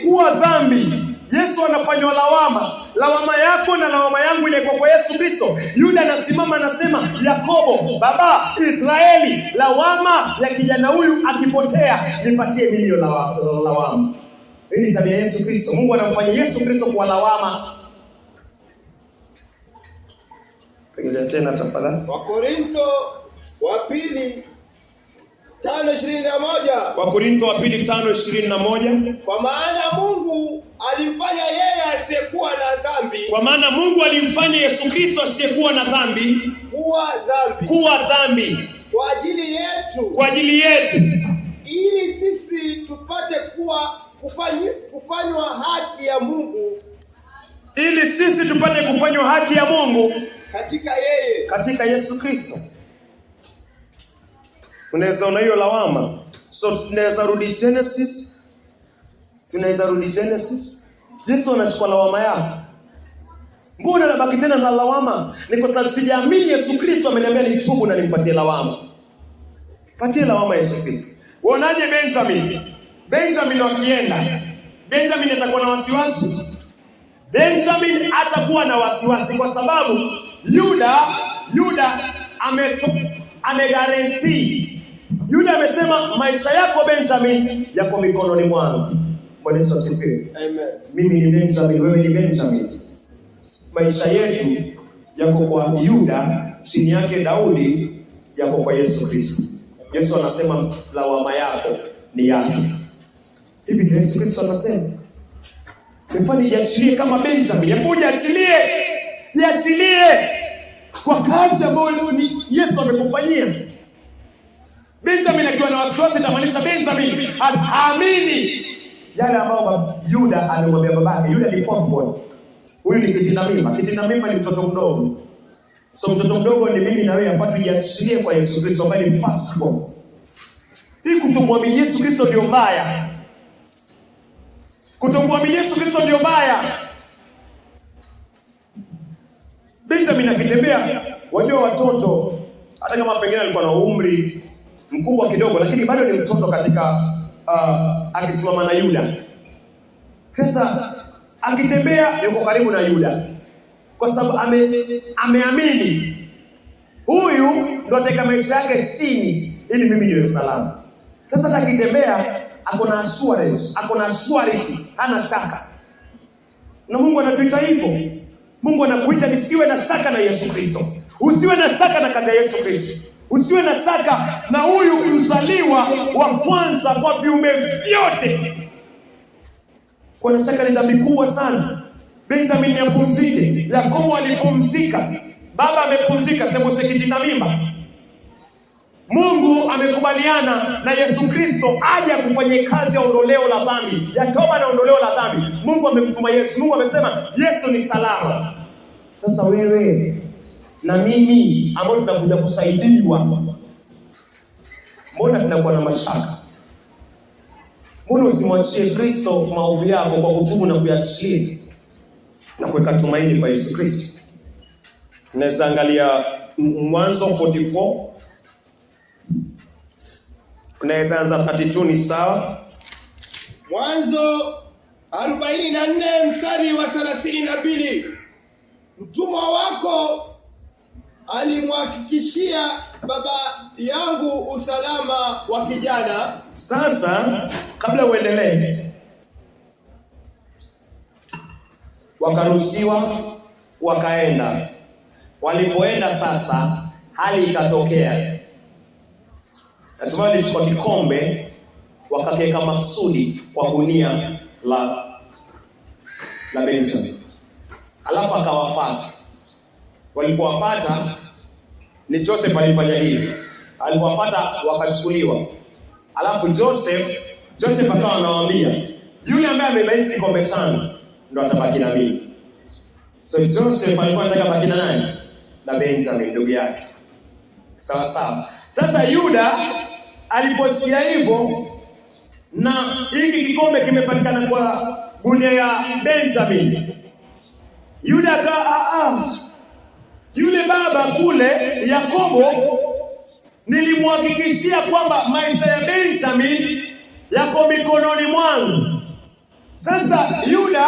kuwa dhambi. Yesu anafanywa lawama yako na lawama yangu ile kwa Yesu Kristo. Yuda anasimama anasema, Yakobo, baba Israeli, lawama ya kijana huyu akipotea nipatie mimi lawama. Hii ni tabia Yesu Kristo. Mungu anamfanya Yesu Kristo kwa lawama. Rejelea tena tafadhali. Wakorintho wa pili 5:21. Wakorintho wa pili 5:21. Kwa maana Mungu alimfanya yeye asiyekuwa na dhambi. Kwa maana Mungu alimfanya Yesu Kristo asiyekuwa na dhambi kuwa dhambi kwa ajili yetu. Ili sisi tupate kufanywa haki ya Mungu. Ili sisi tupate kufanywa haki ya Mungu katika Yesu Kristo. Unaweza ona hiyo lawama. So tunaweza rudi Genesis. Yesu anachukua lawama yako. Mbona nabaki tena na lawama? Ni kwa sababu sijaamini Yesu Kristo ameniambia nitubu na nimpatie lawama. Patie lawama Yesu Kristo. Uonaje Benjamin wakienda? Benjamin atakuwa na wasiwasi. Benjamin atakuwa na wasiwasi kwa sababu Yuda ameguarantee. Yuda amesema maisha yako Benjamin yako mikononi mwangu. Bwana Yesu asifiwe. Amen. Mimi ni Benjamin, wewe ni Benjamin. Maisha yetu yako kwa Yuda, chini yake Daudi, yako kwa Yesu Kristo. Yesu anasema lawama yako ni yake. Hivi Yesu Kristo anasema, "Mfanye iachilie kama Benjamin." Hebu iachilie kwa kazi ambayo Yesu amekufanyia. Benjamin akiwa na wasiwasi itamaanisha Benjamin haamini yale ambayo Yuda alimwambia babake. Yuda ni fourth born. Huyu ni kitina mimba. Kitina mimba ni mtoto mdogo. So mtoto mdogo ni mimi na wewe, afanye iachilie kwa Yesu Kristo ambaye ni first born. Hii kutomwamini Yesu Kristo ndio mbaya. Kutomwamini Yesu Kristo ndio mbaya. Benjamin akitembea, wajua watoto hata kama pengine alikuwa na umri mkubwa kidogo, lakini bado ni mtoto katika akisimama na Yuda. Sasa akitembea yuko karibu na Yuda kwa sababu ameamini huyu ndo ataka maisha yake chini ili mimi niwe salama. Sasa akitembea ako na assurance, ako na surety, hana shaka. Na Mungu anatuita hivyo. Mungu anakuita nisiwe na shaka na Yesu Kristo. Usiwe na shaka na kazi ya Yesu Kristo. Usiwe na shaka na huyu mzaliwa wa kwanza kwa viumbe vyote. Kwa na shaka ni dhambi kubwa sana. Benjamin apumzike, Yakobo alipumzika, baba amepumzika, Sembosekiti na mimba. Mungu amekubaliana na Yesu Kristo aje kufanya kazi ya ondoleo la dhambi, ya toba na ondoleo la dhambi. Mungu amemtuma Yesu. Mungu amesema Yesu ni salama. Sasa wewe na mimi ambao tunakuja kusaidiwa, mbona tunakuwa na mashaka? Mbona usimwachie Kristo maovu yako kwa kutubu na kuyachilia na kuweka tumaini kwa Yesu Kristo? Unaweza angalia Mwanzo 44. Unaweza anza 32 ni sawa. Mwanzo 44 mstari wa 32. Mtumwa wako alimhakikishia baba yangu usalama wa kijana. Sasa kabla uendelee, wakaruhusiwa wakaenda. Walipoenda sasa, hali ikatokea. Natumai walichukua kikombe wakakeka maksudi kwa gunia la Benjamin. Alafu akawafuata. Walipowafuata ni Joseph alifanya hivi. Alipowafuata wakachukuliwa. Alafu Joseph akawa anawaambia yule ambaye amebainisha kikombe changu ndo atabaki na mimi. So Joseph alikuwa anataka baki na nani? Na Benjamin ndugu yake. Sawa sawa. Sasa Yuda aliposikia hivyo na hiki kikombe kimepatikana kwa gunia ya Benjamin, Yuda yule baba kule Yakobo nilimhakikishia kwamba maisha ya Benjamin yako mikononi mwangu. Sasa Yuda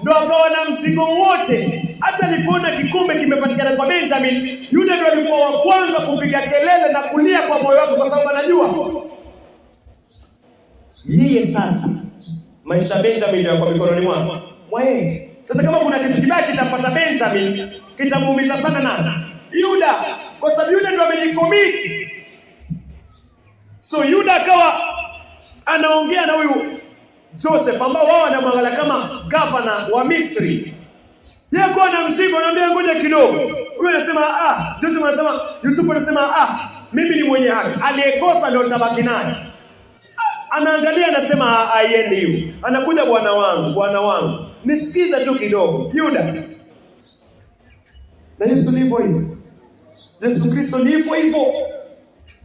ndo akawa na mzigo wote. Hata alipoona kikombe kimepatikana kwa Benjamin, Yuda ndo alikuwa wa kwanza kupiga kelele na kulia kwa moyo wake, kwa sababu anajua yeye sasa maisha ya Benjamin ndio yako mikononi mwake. Sasa kama kuna kitu kibaya kitapata Benjamin, kitamuumiza sana nani? Yuda, kwa sababu Yuda ndo amejikomiti. So Yuda akawa anaongea na huyu Joseph ambao wao wanamwangalia kama governor wa Misri. Yeye kwa na mzigo, anambia ngoja kidogo. Huyu anasema Joseph anasema, Yusuf anasema mimi ni mwenye haki. Aliyekosa ndio nitabaki naye. Anaangalia anasema aiendi hiyo. Anakuja bwana wangu. Nisikiza tu kidogo. Yuda. Na Yesu ni hivyo. Yesu Kristo ni hivyo.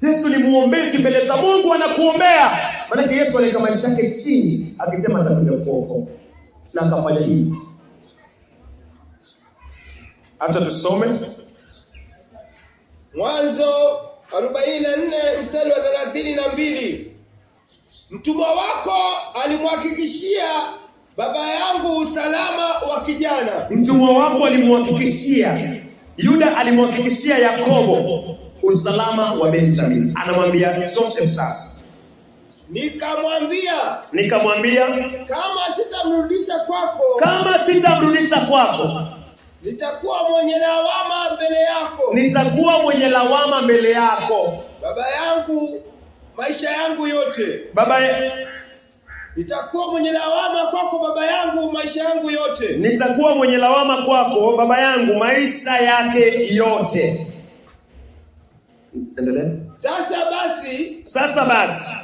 Yesu ni muombezi mbele za Mungu, anakuombea. Maana Yesu aliweka maisha yake chini akisema atakuja kuokoa. Na akafanya hivi. Hata tusome Mwanzo 44 mstari wa 32. Mtumwa wako alimhakikishia baba yangu usalama wa kijana. Mtumwa wako alimhakikishia, Yuda alimhakikishia Yakobo usalama wa Benjamin. Anamwambia Joseph sasa. Nikamwambia kama sitamrudisha kwako nitakuwa mwenye lawama mbele yako. Baba yangu maisha yangu yote. Nitakuwa mwenye lawama kwako baba yangu maisha yangu yote. Nitakuwa mwenye lawama kwako baba yangu maisha yake yote. Endelea. Sasa basi.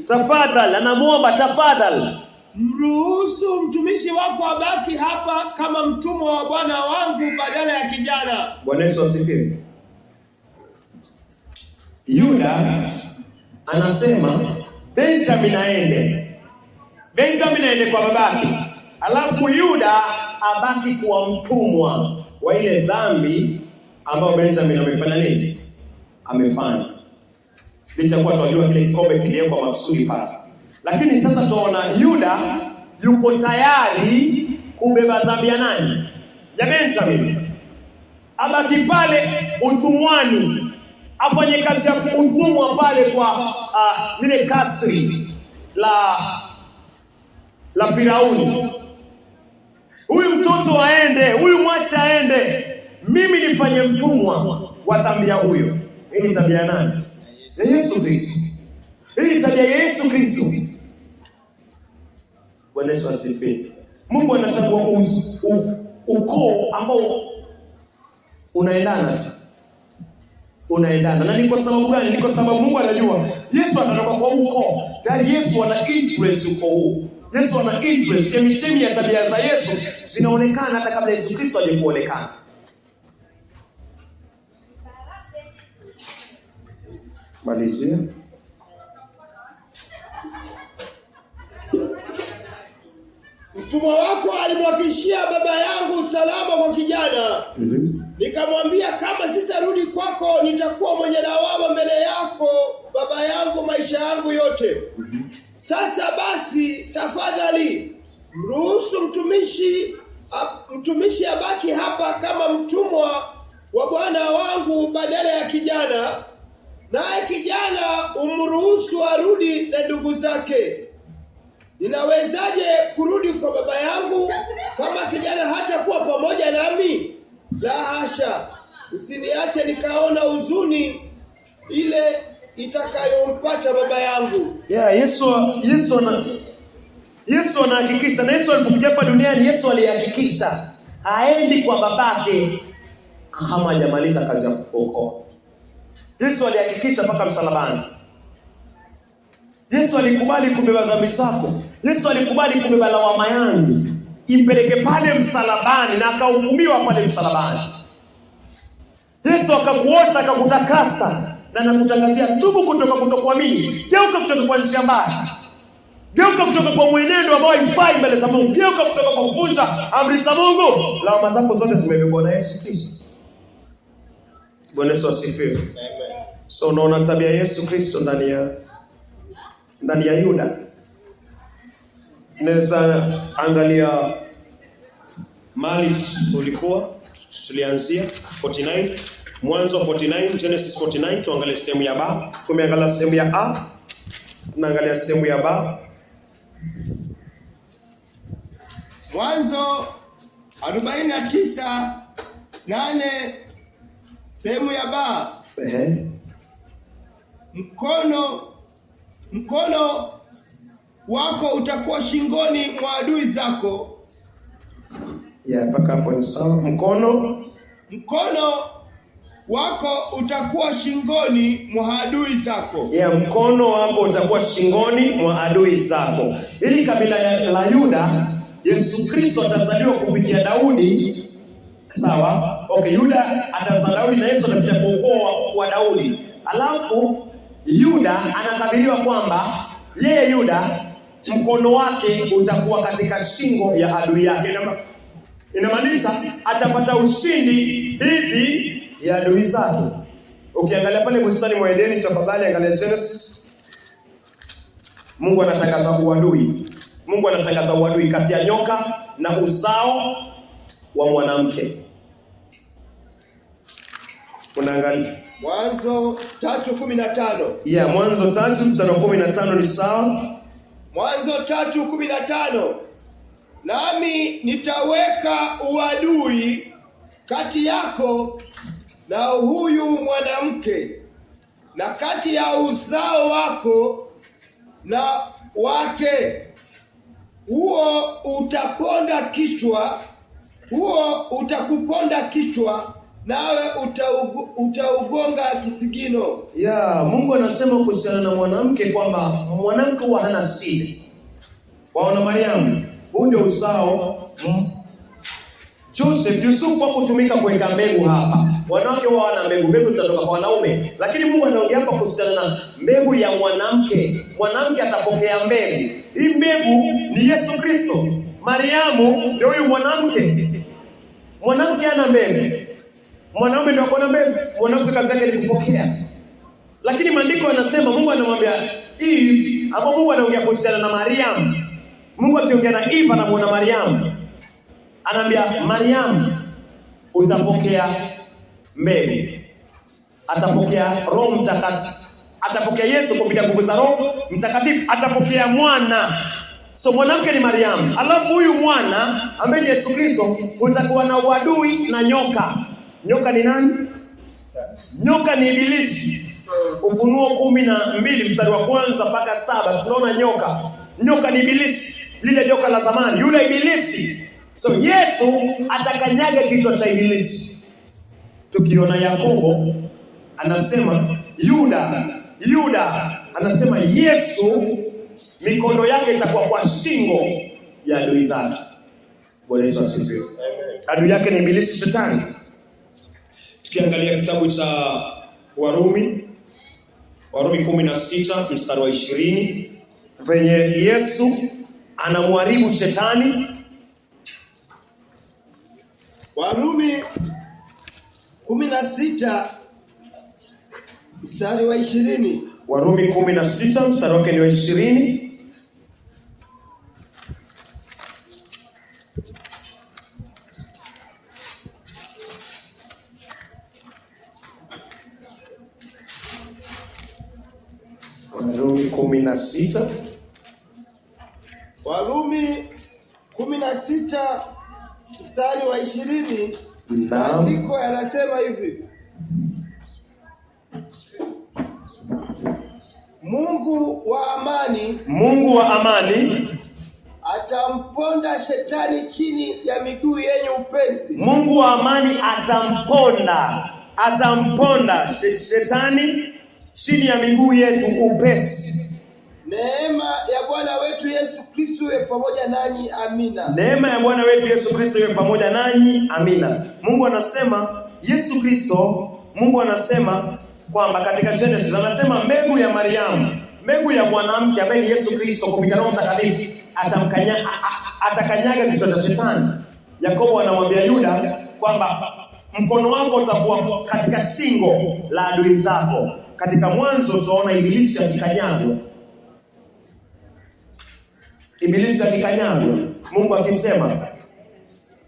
Tafadhali, anamuomba tafadhali. Mruhusu mtumishi wako abaki hapa kama mtumwa wa bwana wangu badala ya kijana. Bwana Yesu asifiwe. Yuda anasema Benjamin aende kwa babake, alafu Yuda abaki kuwa mtumwa wa ile dhambi ambayo Benjamin amefanya nini? Amefanya. Licha kwa tunajua kile kikombe kiliwekwa makusudi pale. Lakini sasa tunaona Yuda yuko tayari kubeba dhambi ya nani? Ya Benjamin. Abaki pale utumwani, afanye kazi ya utumwa pale kwa lile kasri la Firauni. mtoto aende, huyu mwache aende, mimi nifanye mtumwa wa dhambi ya huyo. Hii ni tabia nani? Ya Yesu Kristo. Hii ni tabia ya Yesu Kristo. Bwana Yesu asifiwe. Mungu anachagua ukoo ambao unaendana tu. Unaendana. Na ni kwa sababu gani? Ni kwa sababu Mungu anajua Yesu anatoka kwa ukoo. Tayari Yesu ana influence ukoo huu. Yesu ana influence. Chemichemi ya tabia za Yesu zinaonekana hata kabla Yesu Kristo hajaje kuonekana. Malizia. Mtumwa wako alimhakikishia baba yangu usalama kwa kijana. Nikamwambia, kama sitarudi kwako nitakuwa mwenye lawama mbele yako baba yangu maisha yangu yote. Sasa basi tafadhali mruhusu mtumishi abaki hapa kama mtumwa wa bwana wangu badala ya kijana, naye kijana umruhusu arudi na ndugu zake. Ninawezaje kurudi kwa baba yangu kama kijana hatakuwa pamoja nami? La hasha, usiniache nikaona huzuni ile itakayompata baba yangu. Yesu anahakikisha, na Yesu alipokuja hapa duniani, Yesu alihakikisha haendi kwa babake kama hajamaliza kazi ya kuokoa. Yesu alihakikisha mpaka msalabani. Yesu alikubali kubeba dhambi zako. Yesu alikubali kubeba lawama yangu, impeleke pale msalabani, na akahukumiwa pale msalabani. Yesu akakuosha, akakutakasa, na nakutangazia tubu kutoka kutokuamini. Geuka kutoka kwa njia mbaya. Geuka kutoka kwa mwenendo ambao haifai mbele za Mungu. Geuka kutoka kwa kuvunja amri za Mungu. Lawama zako zote zimebebwa na Yesu Kristo. Bwana Yesu asifiwe. Amen. So unaona tabia ya Yesu Kristo ndani ya Yuda. Unaweza angalia mali tulianzia 49, Mwanzo 49, Genesis 49, tuangalie sehemu ya ba. Tumeangalia sehemu ya a, tunaangalia sehemu ya ba. Mwanzo 49:8 sehemu ya ba. Mkono wako utakuwa shingoni mwa adui zako. Mpaka hapo ni sawa. Mkono wako utakuwa shingoni mwa adui zako. Mkono wako utakuwa shingoni mwa adui zako. Ili kabila la Yuda, Yesu Kristo atazaliwa kupitia Daudi. Sawa? Okay, Yuda atazaliwa Daudi na Yesu atakuja kwa ukoo wa Daudi. Alafu Yuda anatabiriwa kwamba yeye Yuda mkono wake utakuwa katika shingo ya adui yake. Inamaanisha atapata ushindi dhidi ya adui zake. Ukiangalia pale bustani mwa Edeni, tafadhali angalia Genesis. Mungu anatangaza uadui. Mungu anatangaza uadui kati ya nyoka na uzao wa mwanamke. Unaangalia Mwanzo 3:15. Mwanzo 3:15 ni sawa. Mwanzo 3:15. Nami nitaweka uadui kati yako na huyu mwanamke, na kati ya uzao wako na wake. Huo utakuponda kichwa, nawe utaugonga kisigino. Mungu anasema kuhusiana na mwanamke kwamba mwanamke huwa hana siri. Waona Mariamu, huyu ndio uzao. Yusufu hakutumika kuweka mbegu hapa. Wanawake wao wana mbegu zinatoka kwa wanaume. Lakini Mungu anaongea hapa kuhusiana na mbegu ya mwanamke. Mwanamke atapokea mbegu. Hii mbegu ni Yesu Kristo. Mariamu ndio huyu mwanamke. Mwanamke ana mbegu. Mwanaume ndio akona mbegu. Mwanamke kazi yake ni kupokea. Lakini maandiko yanasema, Mungu anamwambia Eve, hapo Mungu anaongea kuhusiana na Mariamu. Mungu akiongea na Eve anamuona Mariamu. Anaambia Mariamu, utapokea mbegu. Atapokea Roho Mtakatifu. Atapokea Yesu kupitia nguvu za Roho Mtakatifu. Atapokea mwana. So mwanamke ni Mariamu. Alafu huyu mwana ambaye ni Yesu Kristo, kutakuwa na uadui na nyoka. Nyoka ni nani? Nyoka ni Ibilisi. Ufunuo 12 mstari wa 1 mpaka 7 tunaona nyoka. Nyoka ni Ibilisi, lile joka la zamani, yule Ibilisi. So Yesu atakanyaga kichwa cha Ibilisi. Tukiona Yakobo anasema Yuda anasema Yesu mikono yake itakuwa kwa shingo ya adui zake. Bwana Yesu asifiwe. Adui yake ni Ibilisi, Shetani. Tukiangalia kitabu cha Warumi 16 mstari wa 20, venye Yesu anamharibu Shetani. Warumi 16 mstari wa 20. Warumi 16 mstari wake ni wa 20. Warumi 16 mstari wa 20. Maandiko yanasema hivi: Mungu wa amani atamponda Shetani chini ya miguu yenye upesi. Mungu wa amani atamponda Shetani chini ya miguu yetu upesi. Neema ya Bwana wetu Yesu Kristo iwe pamoja nanyi. Amina. Neema ya Bwana wetu Yesu Kristo iwe pamoja nanyi. Amina. Mungu anasema Yesu Kristo, Mungu anasema kwamba katika Genesis anasema mbegu ya Mariamu, mbegu ya mwanamke ambaye ni Yesu Kristo kupitia Roho Mtakatifu atakanyaga kichwa cha Shetani. Yakobo anamwambia Yuda kwamba mkono wako utakuwa katika shingo la adui zako. Katika Mwanzo tunaona Ibilisi akikanyagwa. Mungu akisema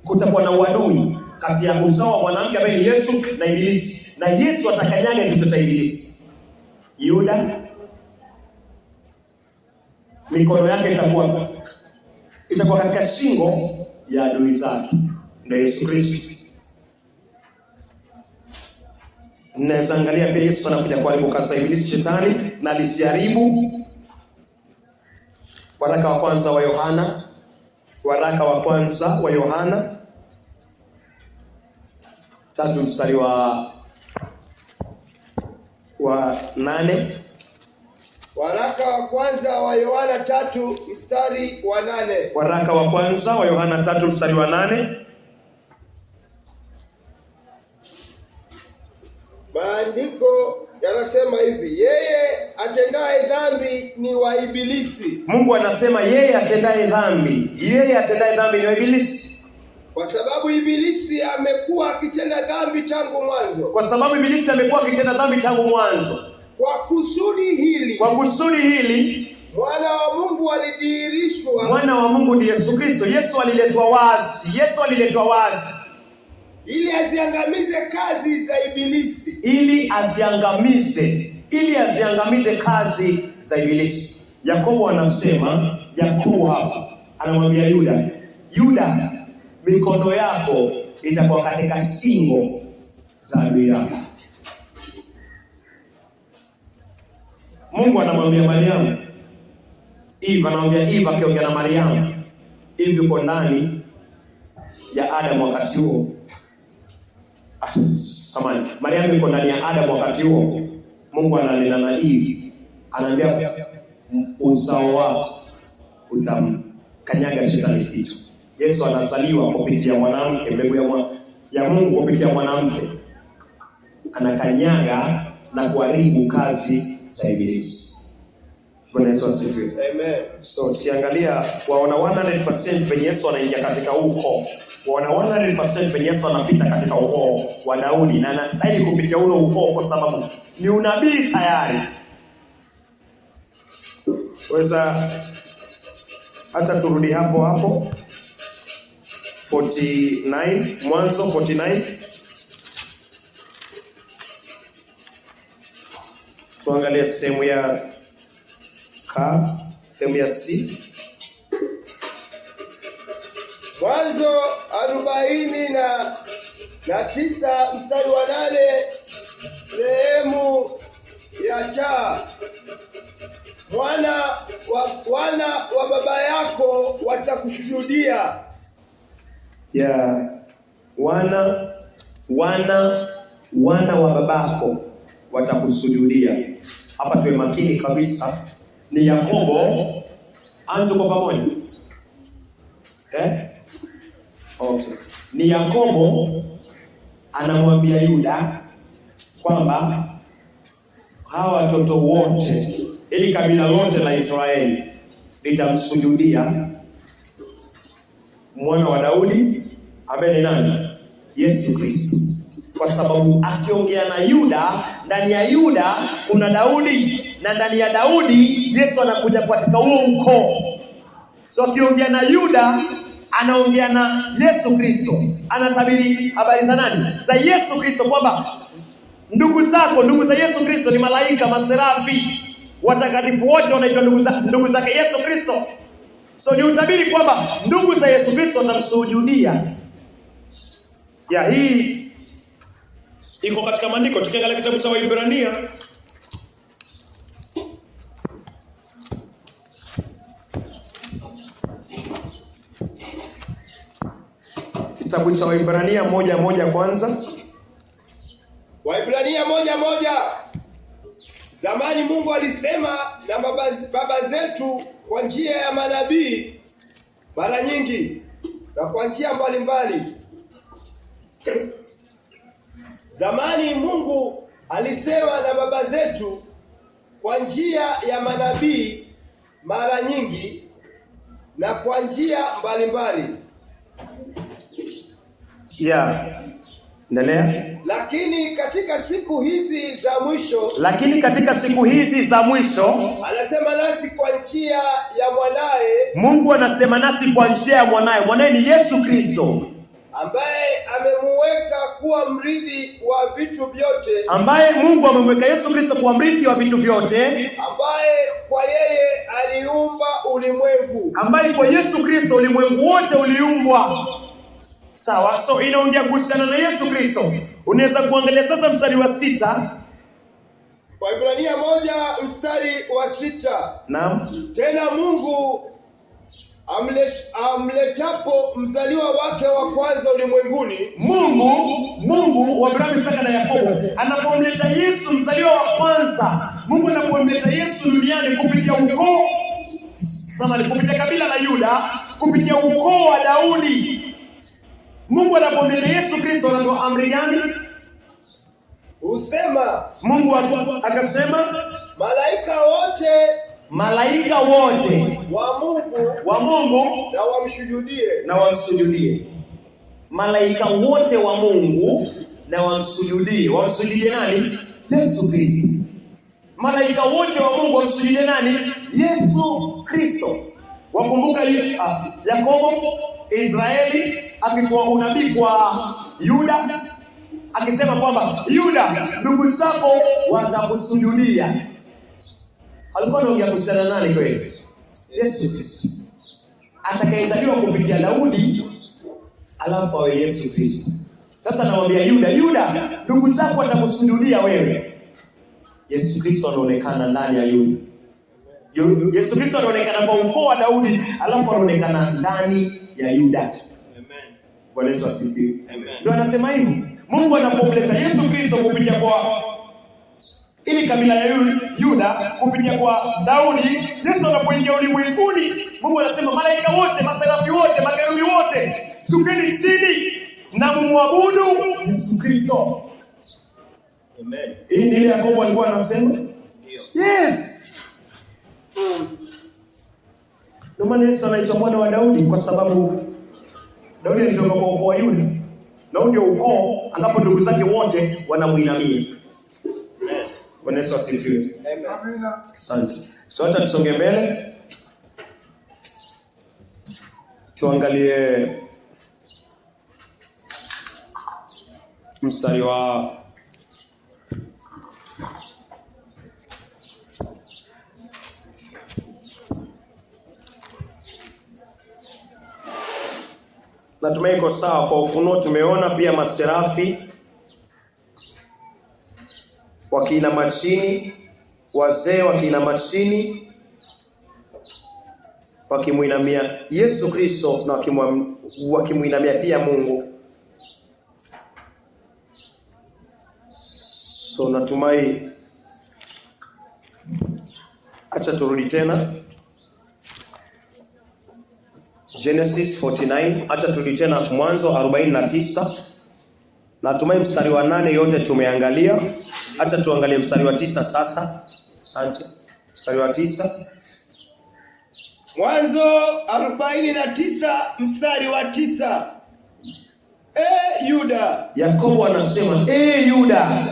kutakuwa na uadui kati ya uzao wa mwanamke ambaye ni Yesu na Ibilisi, na Yesu atakanyaga kichwa cha Ibilisi. Yuda mikono yake itakuwa katika shingo ya adui zake, ndio Yesu Kristo. Naweza angalia pia Yesu anakuja kuharibu kazi za Ibilisi Shetani, na alisiharibu. Waraka wa kwanza wa Yohana 3 mstari wa 8. Waraka wa kwanza wa Yohana 3 mstari wa 8. Waraka wa kwanza wa Yohana 3 mstari wa 8. Maandiko yanasema hivi: yeye atendaye dhambi ni wa Ibilisi. Mungu anasema yeye atendaye dhambi ni wa Ibilisi. Kwa sababu Ibilisi amekuwa akitenda dhambi tangu mwanzo. Kwa kusudi hili Mwana wa Mungu alidhihirishwa. Mwana wa Mungu ni Yesu Kristo. Yesu aliletwa wazi. Ili aziangamize kazi za Ibilisi. Ili aziangamize kazi za Ibilisi. Yakobo anasema, hapa anamwambia Yuda, mikono yako itakuwa katika shingo za adui yako. Mungu anamwambia Mariamu, Eva akiongea na Mariamu, hivi uko ndani ya Adamu wakati huo. Mariamu yuko ndani ya Adamu wakati huo. Mungu ananena na Eve, anaambia uzao wako utamkanyaga Shetani kichwa. Yesu anazaliwa kupitia mwanamke, mbegu ya Mungu kupitia mwanamke, anakanyaga na kuharibu kazi za Ibilisi. Bwana Yesu asifiwe. Amen. So tukiangalia waona 100% penye Yesu anaingia katika ukoo. Waona 100% penye Yesu anapita katika ukoo wa Daudi, na anastahili kupitia ule ukoo kwa sababu ni unabii tayari. Weza hata turudi hapo 49, Mwanzo 49. Tuangalie sehemu ya C. Mwanzo 49 mstari wa 8 sehemu ya cha. Wana wa baba yako watakushuhudia. Wana wa babako watakusujudia. Hapa tuwe makini kabisa. Ni Yakobo. Tuko pamoja? Okay. Ni Yakobo anamwambia Yuda kwamba hawa watoto wote, ili kabila lote la Israeli litamsujudia mwana wa Daudi ambaye ni nani? Yesu Kristo. Kwa sababu akiongea na Yuda, ndani ya Yuda kuna Daudi, na ndani ya Daudi Yesu anakuja katika huo ukoo. So akiongea na Yuda anaongea na Yesu Kristo. Anatabiri habari za nani? Za Yesu Kristo, kwamba ndugu za Yesu Kristo ni malaika, maserafi, watakatifu wote wanaitwa ndugu zake Yesu Kristo. So ni utabiri kwamba ndugu za Yesu Kristo watamsujudia. Hii iko katika maandiko. Tukiangalia kitabu cha Waibrania, kitabu cha Waibrania 1:1 kwanza. Waibrania 1:1. Zamani Mungu alisema na baba zetu kwa njia ya manabii mara nyingi na kwa njia mbalimbali. Zamani Mungu alisema na baba zetu kwa njia ya manabii mara nyingi na kwa njia mbalimbali. Endelea. Lakini katika siku hizi za mwisho anasema nasi kwa njia ya mwanae. Mungu anasema nasi kwa njia ya mwanae. Mwanae ni Yesu Kristo, ambaye amemuweka kuwa mrithi wa vitu vyote. Ambaye Mungu amemweka Yesu Kristo kuwa mrithi wa vitu vyote. Ambaye kwa yeye aliumba ulimwengu. Ambaye kwa Yesu Kristo ulimwengu wote uliumbwa. Sawa, so inaongea kuhusiana na Yesu Kristo. Unaweza kuangalia sasa mstari wa 6. Waibrania 1 mstari wa 6. Naam. Tena Mungu amletapo mzaliwa wake wa kwanza ulimwenguni. Mungu wa Abrahamu, Isaka na Yakobo anapomleta Yesu mzaliwa wa kwanza. Mungu anapomleta Yesu duniani kupitia ukoo, kupitia kabila la Yuda, kupitia ukoo wa Daudi. Mungu anapomleta Yesu Kristo anatoa amri gani? Mungu akasema malaika wote wa Mungu na wamsujudie. Malaika wote wa Mungu na wamsujudie. Wamsujudie nani? Yesu Kristo. Malaika wote wa Mungu wamsujudie nani? Yesu Kristo. Wakumbuka Yakobo, Israeli akitoa unabii kwa Yuda akisema kwamba Yuda, ndugu zako watakusujudia. Alikuwa anaongea kuhusiana nani kweli? Yesu Kristo. Atakayezaliwa kupitia Daudi alafu awe Yesu Kristo. Sasa nawaambia Yuda, ndugu zako watakusujudia wewe. Yesu Kristo anaonekana ndani ya Yuda. Yesu Kristo anaonekana kwa ukoo wa Daudi alafu anaonekana ndani ya Yuda. Amen. Bwana Yesu asifiwe. Ndio anasema hivi, Mungu anapomleta Yesu Kristo kupitia kwa ili kabila ya Yuda kupitia kwa Daudi, Yesu anapoingia ulimwenguni, Mungu anasema malaika wote, maserafi wote, makerubi wote, sukeni chini na mumwabudu Yesu Kristo. Amen. Hii ni ile Yakobo alikuwa anasema? Ndio. Yes. Ndio maana Yesu anaitwa mwana wa Daudi, kwa sababu Daudi alitoka kwa ukoo wa Yuda. Na ndio ukoo ambapo ndugu zake wote wanamuinamia. Bwana Yesu asifiwe. Amen. Asante. So hata tusonge mbele. Tuangalie mstari wa Natumai iko sawa. Kwa Ufunuo tumeona pia maserafi wakiinama chini, wazee wakiinama chini wakimuinamia Yesu Kristo na wakimuinamia pia Mungu. So natumai, acha turudi tena Genesis 49, acha turudi tena Mwanzo 49. Natumai mstari wa 8 yote tumeangalia. Acha tuangalie mstari wa 9 sasa. Asante. Mstari wa 9. Mwanzo 49 mstari wa 9. Yuda. Yakobo anasema, Yuda,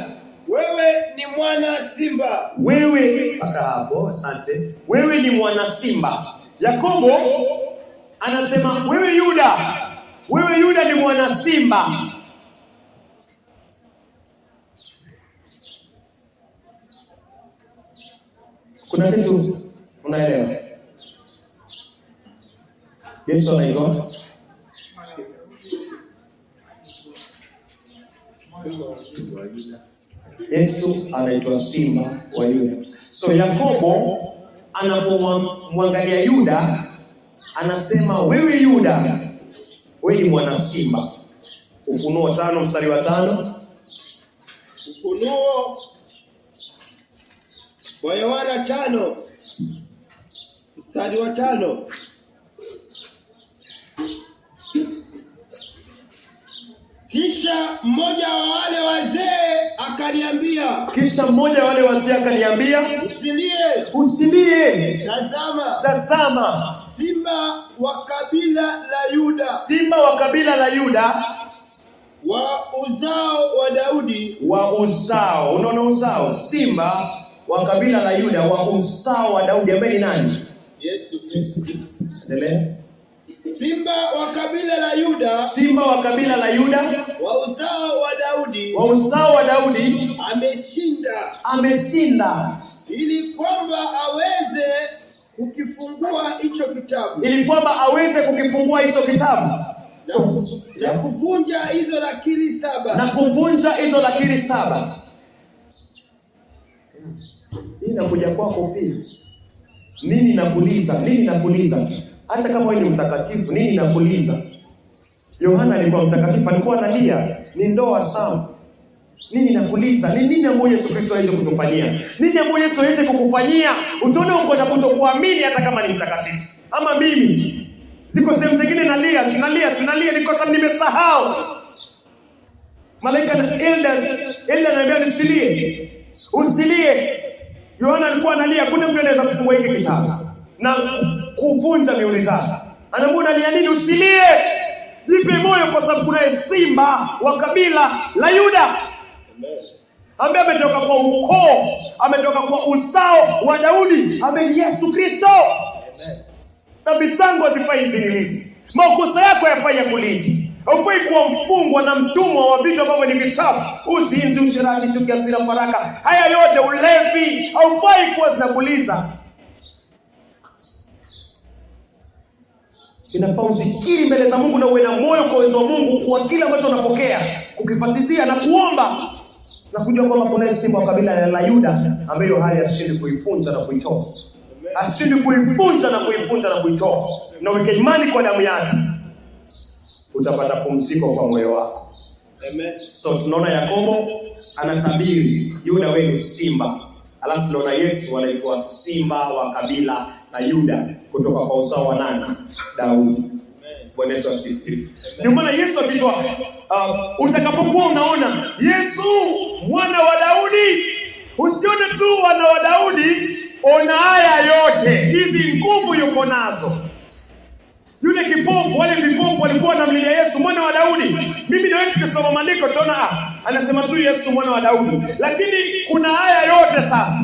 wewe ni mwana simba. Wewe paka hapo, asante. Wewe ni mwana simba. Yakobo anasema, wewe Yuda ni mwana simba. Kuna kitu unaelewa? Yesu anaitwa simba wa Yuda. So Yakobo anapomwangalia Yuda anasema, wewe Yuda, wewe ni mwana simba. Ufunuo 5 mstari wa 5. Ufunuo wa Yohana 5 mstari wa 5. Kisha mmoja wa wale wazee akaniambia, usilie. Tazama, simba wa kabila la Yuda, wa uzao wa Daudi. Unaona uzao, simba wa kabila la Yuda, wa uzao wa Daudi, ambaye ni nani? Yesu Kristo. Endelea. Simba wa kabila la Yuda, wa uzao wa Daudi, ameshinda ili kwamba aweze kukifungua hicho kitabu, na kuvunja hizo lakiri 7. Hii inakuja kwako pia. Nini nakuuliza? Hata kama wewe ni mtakatifu, nini nakuuliza? Yohana alikuwa mtakatifu, alikuwa analia, ni ndoa sawa. Nini nakuuliza? Nini ambacho Yesu Kristo aweze kutufanyia? Nini ambacho Yesu aweze kukufanyia? Utaona uko na kutokuamini hata kama ni mtakatifu. Ama mimi ziko sehemu zingine tunalia ni kwa sababu nimesahau. Malaika na elders ananiambia usilie. Yohana alikuwa analia, kuna mtu anaweza kufungua hiki kitabu na kuvunja mihuri zake. Anaambia unalia nini? Usilie. Jipe moyo kwa sababu kuna simba wa kabila la Yuda. Ambaye ametoka kwa ukoo, ametoka kwa uzao wa Daudi, ambaye ni Yesu Kristo. Dhambi zangu hazifai zinilizi. Makosa yako yafanya kulizi. Haufai kuwa mfungwa na mtumwa wa vitu ambavyo ni vichafu. Uzinzi, ushirati, chuki, hasira, faraka. Haya yote, ulevi, haufai kuwa zinakuliza. Inafaa uzikiri mbele za Mungu na uwe na moyo kwa uwezo wa Mungu kwa kile ambacho unapokea, kukifuatizia na kuomba na kujua kwamba kuna simba wa kabila la Yuda ambaye hali ashindi kuipunja na kuitoa. Ashindi kuipunja na kuitoa. Na weke imani kwa damu yake, utapata pumziko kwa moyo wako. Amen. So tunaona Yakobo anatabiri Yuda wewe ni simba. Alafu tunaona Yesu anaitwa simba wa kabila la Yuda kutoka kwa uzao wa nani? Daudi. Bwana Yesu asifiwe. Ndio maana Yesu akitwa utakapokuwa unaona Yesu mwana wa Daudi, usione tu wana wa Daudi, ona haya yote. Hizi nguvu yuko nazo. Yule kipofu, wale vipofu walikuwa wanamlilia Yesu mwana wa Daudi. Mimi na wewe tukisoma maandiko tunaona anasema tu Yesu mwana wa Daudi. Lakini kuna haya yote sasa.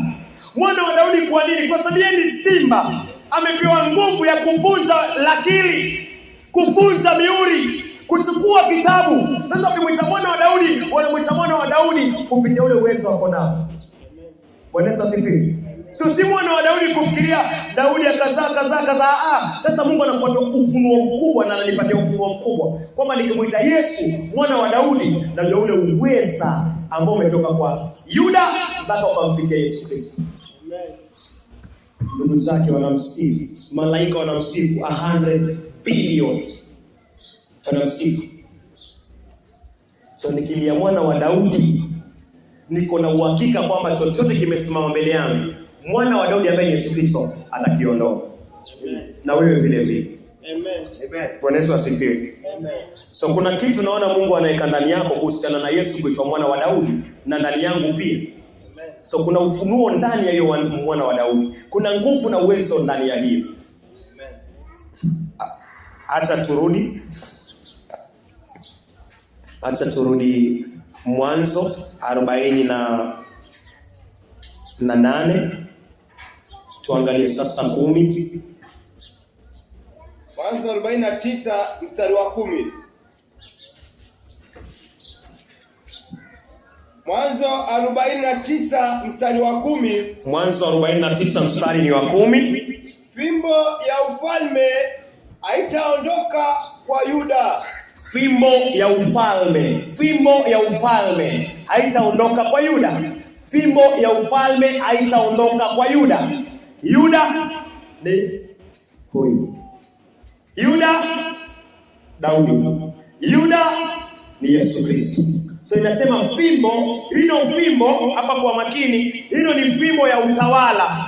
Mwana wa Daudi kwa nini? Kwa sababu yeye ni simba. Amepewa nguvu ya kuvunja lakili, kuvunja mihuri, kuchukua kitabu. Sasa ukimwita mwana wa Daudi, wanamwita mwana wa Daudi kupitia ule uwezo wako nao. Bwana Yesu asifiwe. So si mwana wa Daudi kufikiria Daudi akazaa. Sasa Mungu anakupatia ufunuo mkubwa na ananipatia ufunuo mkubwa kwamba nikimuita Yesu mwana wa Daudi na ndio ule uweza ambao umetoka kwa Yuda mpaka ukamfikia Yesu Kristo. Ndugu zake wanamsifu, malaika wanamsifu 100 billion wanamsifu. So nikilia mwana wa Daudi, niko na uhakika kwamba chochote kimesimama mbele yangu, mwana wa Daudi ambaye ni Yesu Kristo atakiondoa. Na wewe vile vile. Amen. Amen. Bwana Yesu asifiwe. Amen. So kuna kitu naona Mungu anaweka ndani yako kuhusiana na Yesu kuitwa mwana wa Daudi na ndani yangu pia. Amen. So kuna ufunuo ndani ya hiyo mwana wa Daudi. Kuna nguvu na uwezo ndani ya hiyo. Amen. Acha turudi Mwanzo 48. Tuangalie sasa 10. Mwanzo 49 mstari wa 10. Mwanzo 49 mstari wa 10. Mwanzo 49 mstari ni wa 10. Fimbo ya ufalme haitaondoka kwa Yuda. Fimbo ya ufalme haitaondoka kwa Yuda. Fimbo ya ufalme haitaondoka kwa Yuda. Yuda ni huyu. Yuda Daudi. Yuda ni Yesu Kristo. So inasema fimbo, hino fimbo hapa kwa makini, hino ni fimbo ya utawala.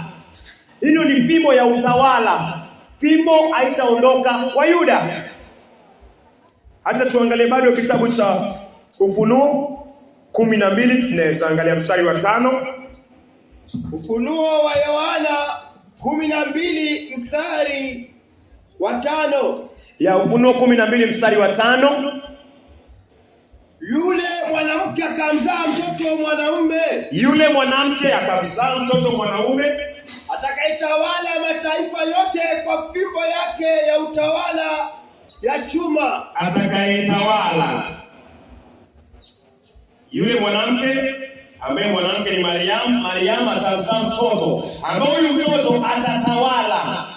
Hino ni fimbo ya utawala. Fimbo haitaondoka kwa Yuda. Acha tuangalie bado kitabu cha Ufunuo 12, tunaweza angalia mstari wa 5. Ufunuo wa Yohana 12 mstari wa 5. Ya Ufunuo 12 mstari wa 5. Yule mwanamke akamzaa mtoto mwanaume. Yule mwanamke akamzaa mtoto mwanaume atakayetawala mataifa yote kwa fimbo yake ya utawala ya chuma. Atakayetawala. Yule mwanamke ambaye mwanamke ni Mariam atazaa mtoto ambaye huyu mtoto atatawala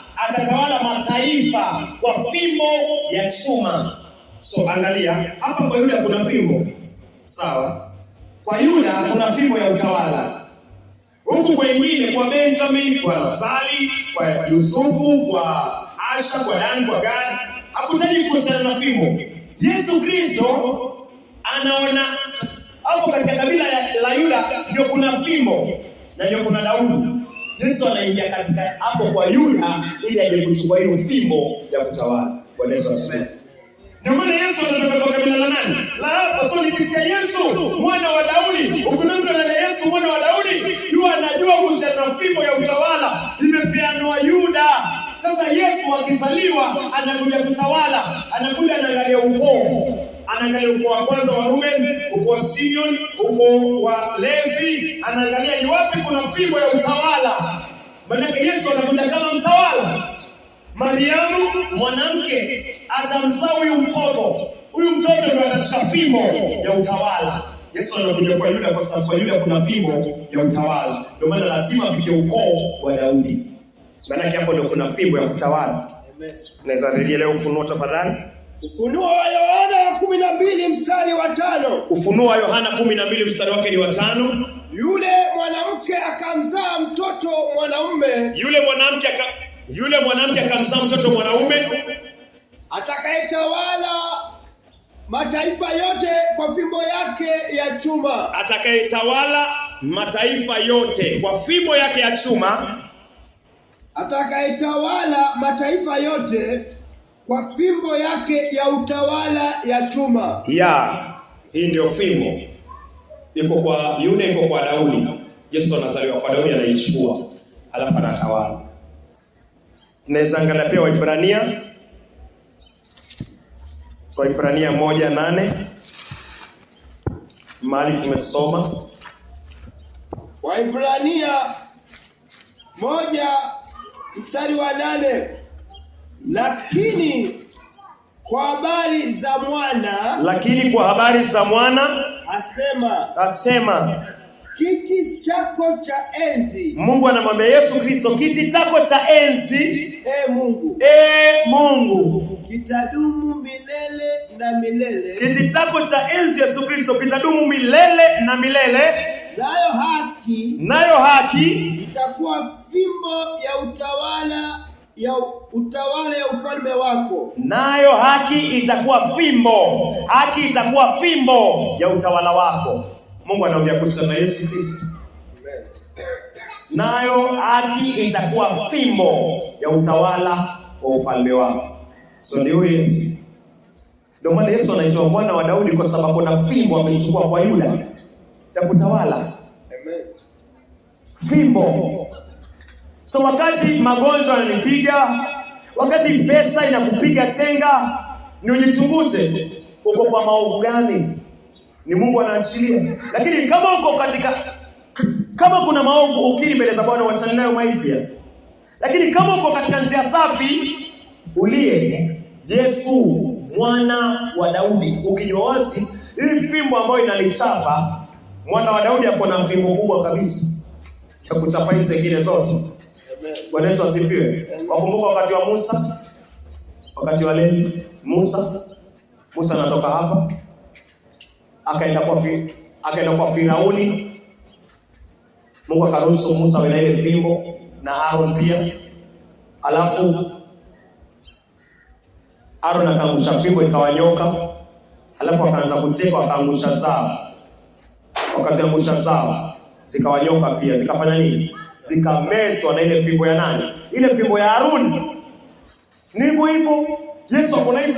mataifa kwa fimbo ya chuma. So angalia hapa kwa Yuda kuna fimbo. Sawa? Kwa Yuda kuna fimbo ya utawala. Huku wengine kwa Benjamin, kwa Naftali, kwa Yusufu, kwa Asha, kwa Dani, kwa Gad, hakutaji kuhusiana na fimbo. Yesu Kristo anaona hapo katika kabila la Yuda ndio kuna fimbo na ndio kuna Daudi. Yesu anaingia katika hapo kwa Yuda ili aje kuchukua hiyo fimbo ya kutawala. Bwana Yesu asifiwe. Ndio maana Yesu anatoka kwa kabila la nani? La hapa. So nikisikia Yesu mwana wa Daudi, ukuna mtu anaye Yesu mwana wa Daudi, yeye anajua kuhusiana na fimbo ya utawala imepeanwa Yuda. Sasa Yesu akizaliwa anakuja kutawala, anakuja anaangalia ukoo. Anaangalia ukoo wa kwanza wa Ruben, ukoo wa Simeon, ukoo wa Levi, anaangalia ni wapi kuna fimbo ya utawala. Maana Yesu anakuja kama mtawala. Mariamu mwanamke atamzaa huyu mtoto. Huyu mtoto ndio atashika fimbo ya utawala. Yesu anakuja kwa Yuda kwa sababu kwa Yuda kuna fimbo ya utawala. Ndio maana lazima apitie ukoo wa Daudi. Maana hapo ndio kuna fimbo ya kutawala. Amen. Naweza rejelea Ufunuo tafadhali? Ufunuo wa Yohana 12 mstari wa 5. Ufunuo wa Yohana 12 mstari wake ni wa 5. Yule mwanamke akamzaa mtoto mwanaume. Yule mwanamke akamzaa mtoto mwanaume atakayetawala mataifa yote kwa fimbo yake ya chuma. Atakayetawala mataifa yote kwa fimbo yake ya chuma. Atakayetawala mataifa yote kwa fimbo yake ya utawala ya chuma. Hii ndio fimbo. Iko kwa Yuda, iko kwa Daudi. Yesu anazaliwa kwa Daudi, anaichukua alafu anatawala. Naweza angalia pia Waibrania 1:8 mahali tumesoma. Waibrania 1 mstari wa 8. Lakini kwa habari za mwana asema kiti chako cha enzi. Mungu anamwambia Yesu Kristo, kiti chako cha enzi, Mungu, kitadumu milele na milele. Kiti chako cha enzi Yesu Kristo kitadumu milele na milele. Nayo haki itakuwa fimbo ya utawala ya ufalme wako. Nayo haki itakuwa fimbo ya utawala wako. Mungu anaongea kuhusu Yesu Kristo. Nayo haki itakuwa fimbo ya utawala wa ufalme wako. So ndio Yesu. Ndio maana Yesu anaitwa mwana wa Daudi, kwa sababu na fimbo amechukua kwa Yuda ya kutawala. Amen. Fimbo. So wakati magonjwa yananipiga, wakati pesa inakupiga chenga, ni ujichunguze uko kwa maovu gani? Ni Mungu anaachilia. Lakini kama kuna maovu, ukiri mbele za Bwana, uachane nayo maivia. Lakini kama uko katika njia safi, ulie Yesu mwana wa Daudi. Ukijua wazi hii fimbo ambayo inalichapa mwana wa Daudi, hapo na fimbo kubwa kabisa ya kuchapa hizo zingine zote. Bwana Yesu asifiwe. Wakumbuka wakati wa Musa, wakati wa Musa anatoka hapa akaenda kwa Firauni. Mungu akaruhusu Musa awe na ile fimbo na Aaron pia. Alafu Aaron akaangusha fimbo ikawa nyoka. Alafu akaanza kucheka, akaangusha zao. Wakaziangusha zao zikawa nyoka pia. Zikafanya nini? Zikameswa na ile fimbo ya nani? Ile fimbo ya Aaron. Ndivyo hivyo Yesu akona hii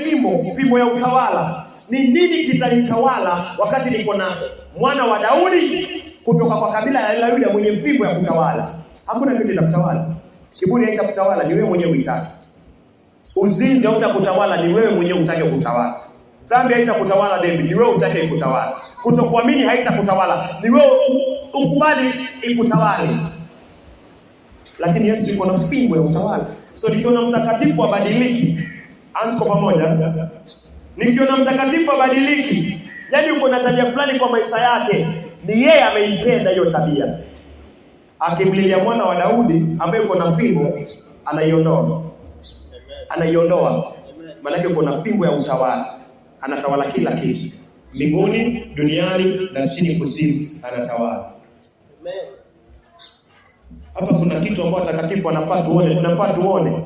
fimbo ya utawala. Ni nini kitanitawala wakati niko na mwana wa Daudi kutoka kwa kabila la Yuda mwenye fimbo ya kutawala? Hakuna kitu kitakutawala. Kiburi haitakutawala, ni wewe mwenyewe uitaki. Uzinzi hautakutawala, ni wewe mwenyewe utake kutawala. Dhambi haitakutawala, dhambi ni wewe utake kutawala. Kutokuamini haitakutawala, ni wewe ukubali ikutawale. Lakini Yesu yuko na fimbo ya utawala. So nikiona mtakatifu abadiliki, anko pamoja. Nikiona mtakatifu abadiliki, yani uko na tabia fulani kwa maisha yake, ni yeye ameipenda hiyo tabia. Akimlilia mwana wa Daudi ambaye uko na fimbo, anaiondoa. Maana yake uko na fimbo ya utawala. Anatawala kila kitu. Mbinguni, duniani na chini kuzimu anatawala. Amen. Hapa kuna kitu ambacho watakatifu tunafaa tuone.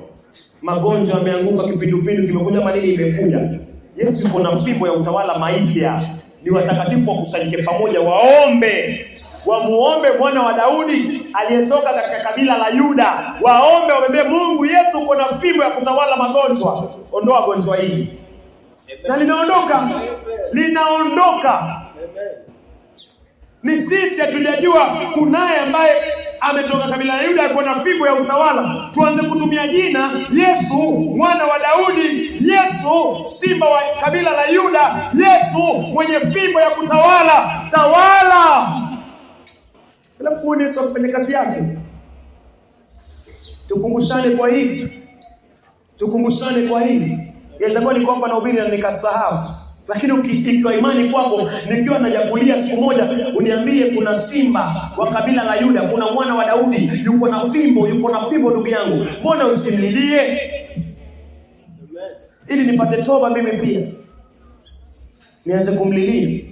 Magonjwa yameanguka, kipindupindu kimekuja, manini imekuja. Yesu yuko na fimbo ya utawala maipya. Ni watakatifu wakusanyike pamoja, wamuombe mwana wa Daudi aliyetoka katika kabila la Yuda. Waombe, wamwambie Mungu, Yesu uko na fimbo ya kutawala magonjwa. Ondoa gonjwa hili. Na linaondoka. Ni sisi hatujajua kunaye ambaye ametoka kabila la Yuda yuko na fimbo ya utawala. Tuanze kutumia jina Yesu mwana wa Daudi, Yesu simba wa kabila la Yuda, Yesu mwenye fimbo ya kutawala. Tawala. Alafu Yesu afanye kazi yake. Tukumbushane kwa hili. Yazamani kwamba na ubiri na nikasahau. Lakini ukiwa imani kwako, nikiwa najakulia siku moja uniambie kuna simba wa kabila la Yuda, kuna mwana wa Daudi, yuko na fimbo ndugu yangu. Mbona usimlilie? Ili nipate toba mimi pia. Nianze kumlilia.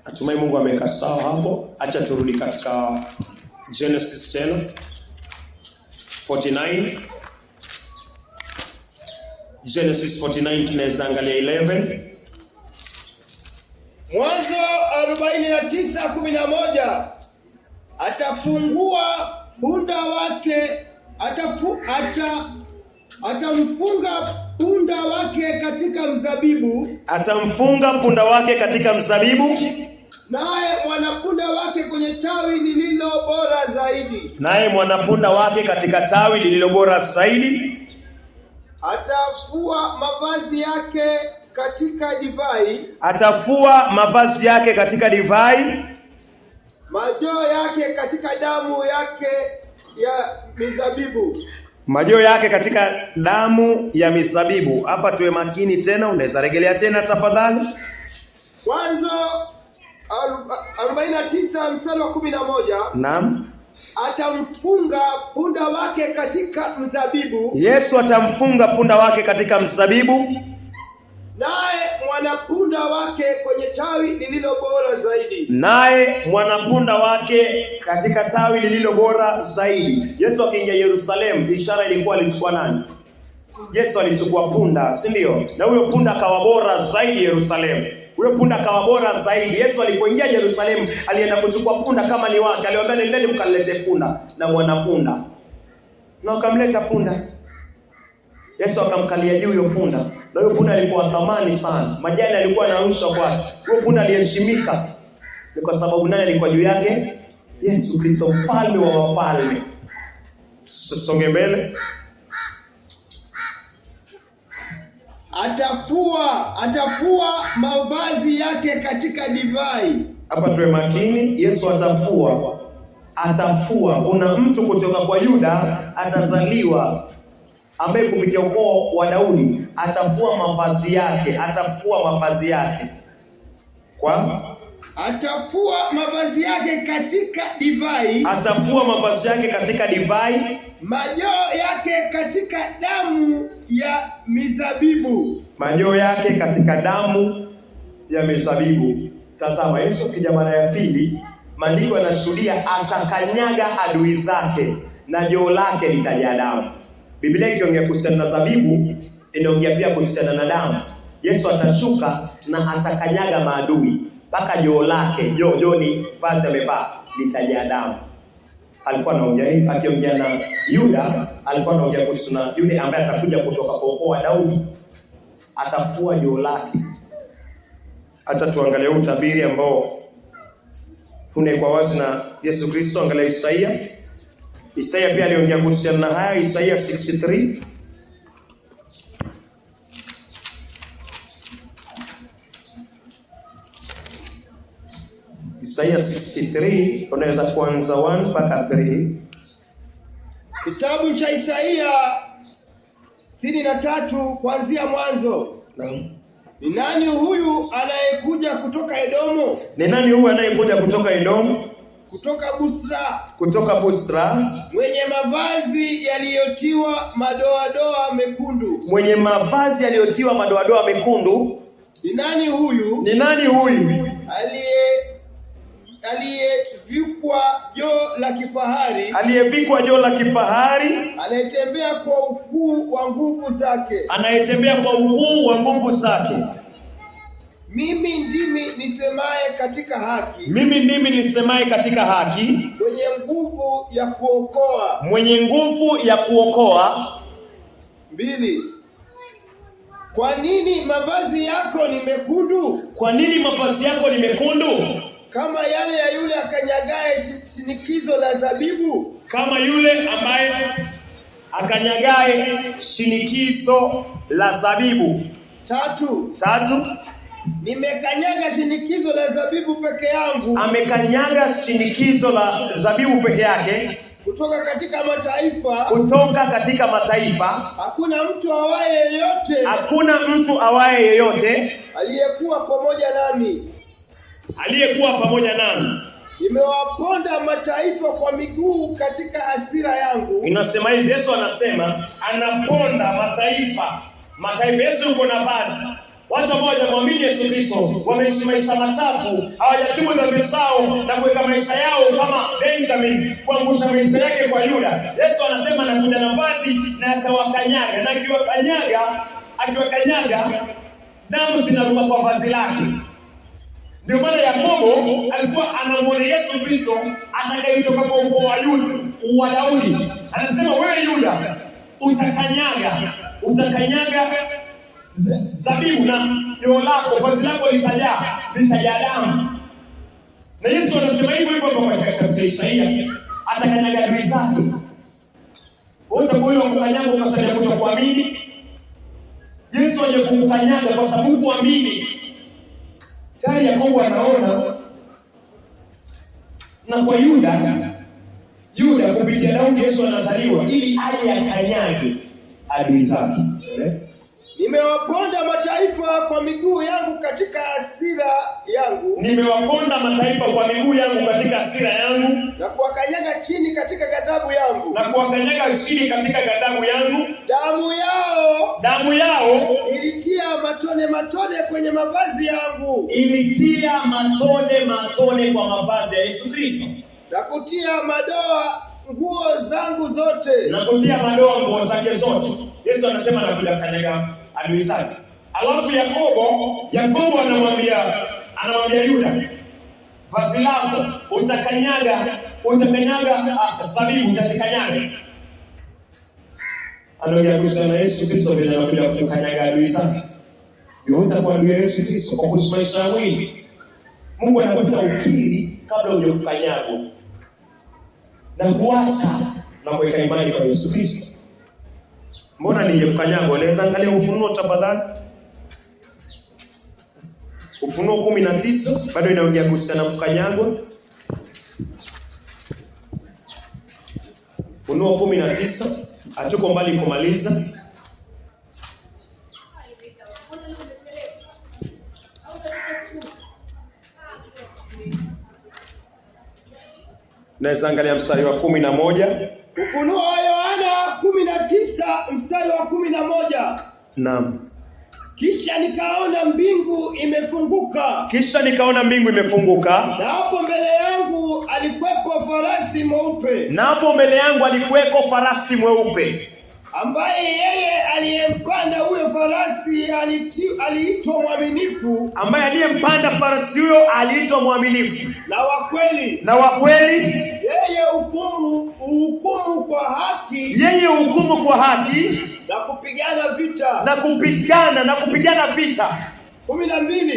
Atumai Mungu ameweka sawa hapo. Acha turudi katika Genesis tena 49. Genesis 49 tunaweza angalia 11. Mwanzo 49:11. Atafungua punda wake, atamfunga punda wake katika mzabibu. Atamfunga punda wake katika mzabibu. Naye mwanapunda wake kwenye tawi lililo bora zaidi. Atafua mavazi yake katika divai. Majoo yake katika damu yake ya mizabibu. Majoo yake katika damu ya mizabibu. Hapa tuwe makini tena, unaweza rejelea tena tafadhali. Mwanzo 49 mstari wa 11. Naam. Atamfunga punda wake katika mzabibu. Yesu atamfunga punda wake katika mzabibu. Naye mwanapunda wake kwenye tawi lililo bora zaidi. Naye mwanapunda wake katika tawi lililo bora zaidi. Yesu akiingia Yerusalemu, ishara ilikuwa alichukua nani? Yesu alichukua punda, si ndio? Na huyo punda akawa bora zaidi Yerusalemu. Huyo punda akawa bora zaidi. Yesu alipoingia Yerusalemu, alienda kuchukua punda kama ni wake. Aliwaambia nendeni mkalete punda na mwanapunda. Na wakamleta punda. Yesu akamkalia juu huyo punda. Na huyo punda alikuwa thamani sana. Majani alikuwa yanarushwa kwake. Huyo punda aliheshimika. Ni kwa sababu nani alikuwa juu yake? Yesu Kristo, mfalme wa wafalme. Songe mbele. Atafua mavazi yake katika divai. Hapa tuwe makini. Yesu atafua. Kuna mtu kutoka kwa Yuda atazaliwa, ambaye kupitia ukoo wa Daudi atafua mavazi yake. Atafua mavazi yake katika divai. Atafua mavazi yake katika divai. Majoo yake katika damu ya mizabibu. Majoo yake katika damu ya mizabibu. Tazama, Yesu kija mara ya pili, maandiko yanashuhudia atakanyaga adui zake na joo lake litajaa damu. Biblia ikiongea kuhusiana na zabibu, inaongea pia kuhusiana na damu. Yesu atashuka na atakanyaga maadui mpaka joo lake, joo ni vazi amevaa, litajaa damu. Alikuwa anaongea akiongea na Yuda, alikuwa anaongea kuhusu na yule ambaye atakuja kutoka kwa ukoo wa Daudi. Atafua joo lake. Acha tuangalie utabiri ambao unawekwa wazi na Yesu Kristo. Angalia Isaia pia aliongea kuhusiana na haya. Isaia 63. Isaia 63, unaweza kuanza 1 mpaka 3. Kitabu cha Isaia 63 kuanzia mwanzo. Ni nani huyu anayekuja kutoka Edomu? Ni nani huyu anayekuja kutoka Edomu? Kutoka Busra. Mwenye mavazi yaliyotiwa madoadoa mekundu. Mwenye mavazi yaliyotiwa madoadoa mekundu. Ni nani huyu? Aliyevikwa joo la kifahari. Anayetembea kwa ukuu wa nguvu zake. Mimi ndimi nisemaye katika haki. Mwenye nguvu ya kuokoa. 2. Kwa nini mavazi yako ni mekundu? Kama yale ya yule akanyagaye shinikizo la zabibu. Kama yule ambaye akanyagaye shinikizo la zabibu. 3. Nimekanyaga shinikizo la zabibu peke yangu. Amekanyaga shinikizo la zabibu peke yake. Kutoka katika mataifa. Hakuna mtu awaye yeyote. Aliyekuwa pamoja nami. Nimewaponda mataifa kwa miguu katika hasira yangu. Inasema hivi, Yesu anasema anaponda mataifa. Yesu yuko na vazi. Watu ambao hawamwamini Yesu Kristo wameishi maisha machafu, hawajatubu dhambi zao na kuweka maisha yao kama Benjamin, kuangusha maisha yake kwa Yuda. Yesu anasema anakuja na vazi na atawakanyaga, na akiwakanyaga damu zinaruka kwa vazi lake. Ndio maana Yakobo alikuwa anamwona Yesu Kristo atakayetoka kwa ukoo wa Daudi. Anasema, wewe Yuda utakanyaga zabibu na joo lako, vazi lako litajaa damu. Na Yesu anasema hivyo katika kitabu cha Isaia, atakanyaga adui zake. Wote kwa hiyo kukanyaga unasalia kutokuamini. Yesu aje kukukanyaga kwa sababu kuamini. Tayari Yakobo anaona, na kwa Yuda Yuda kupitia Daudi Yesu anazaliwa ili aje akanyage adui zake. Nimewaponda mataifa kwa miguu yangu katika hasira yangu. Nimewaponda mataifa kwa miguu yangu katika hasira yangu. Na kuwakanyaga chini katika ghadhabu yangu. Na kuwakanyaga chini katika ghadhabu yangu. Damu yao ilitia matone kwenye mavazi yangu. Ilitia matone kwa mavazi ya Yesu Kristo. Na kutia madoa nguo zangu zote. Na kutia madoa nguo zake zote. Yesu anasema anakuja kukanyaga adui zake. Alafu Yakobo anamwambia Yuda, vazi lako utakanyaga zabibu, utazikanyaga. Anaongea kusema Yesu Kristo vile anakuja kukanyaga adui zake. Yeye utakuwa adui ya Yesu Kristo kwa kusimamisha mwili. Mungu anakuta ukiri kabla hujakanyagwa. Na kuacha na kuweka imani kwa Yesu Kristo. Mbona ningekanyagwa? Unaweza angalia Ufunuo tafadhali. Ufunuo 19 bado inaongea kuhusiana na kukanyagwa. Ufunuo 19 hatuko mbali kumaliza. Naweza angalia mstari wa 11. Ufunuo wa Yohana 19 mstari wa 11. Naam. Kisha nikaona mbingu imefunguka. Na hapo mbele yangu alikuwepo farasi mweupe. Ambaye yeye aliyempanda huyo farasi aliitwa mwaminifu. Ambaye aliyempanda farasi huyo aliitwa mwaminifu. Na wa kweli. Yeye hukumu kwa haki. Na kupigana vita.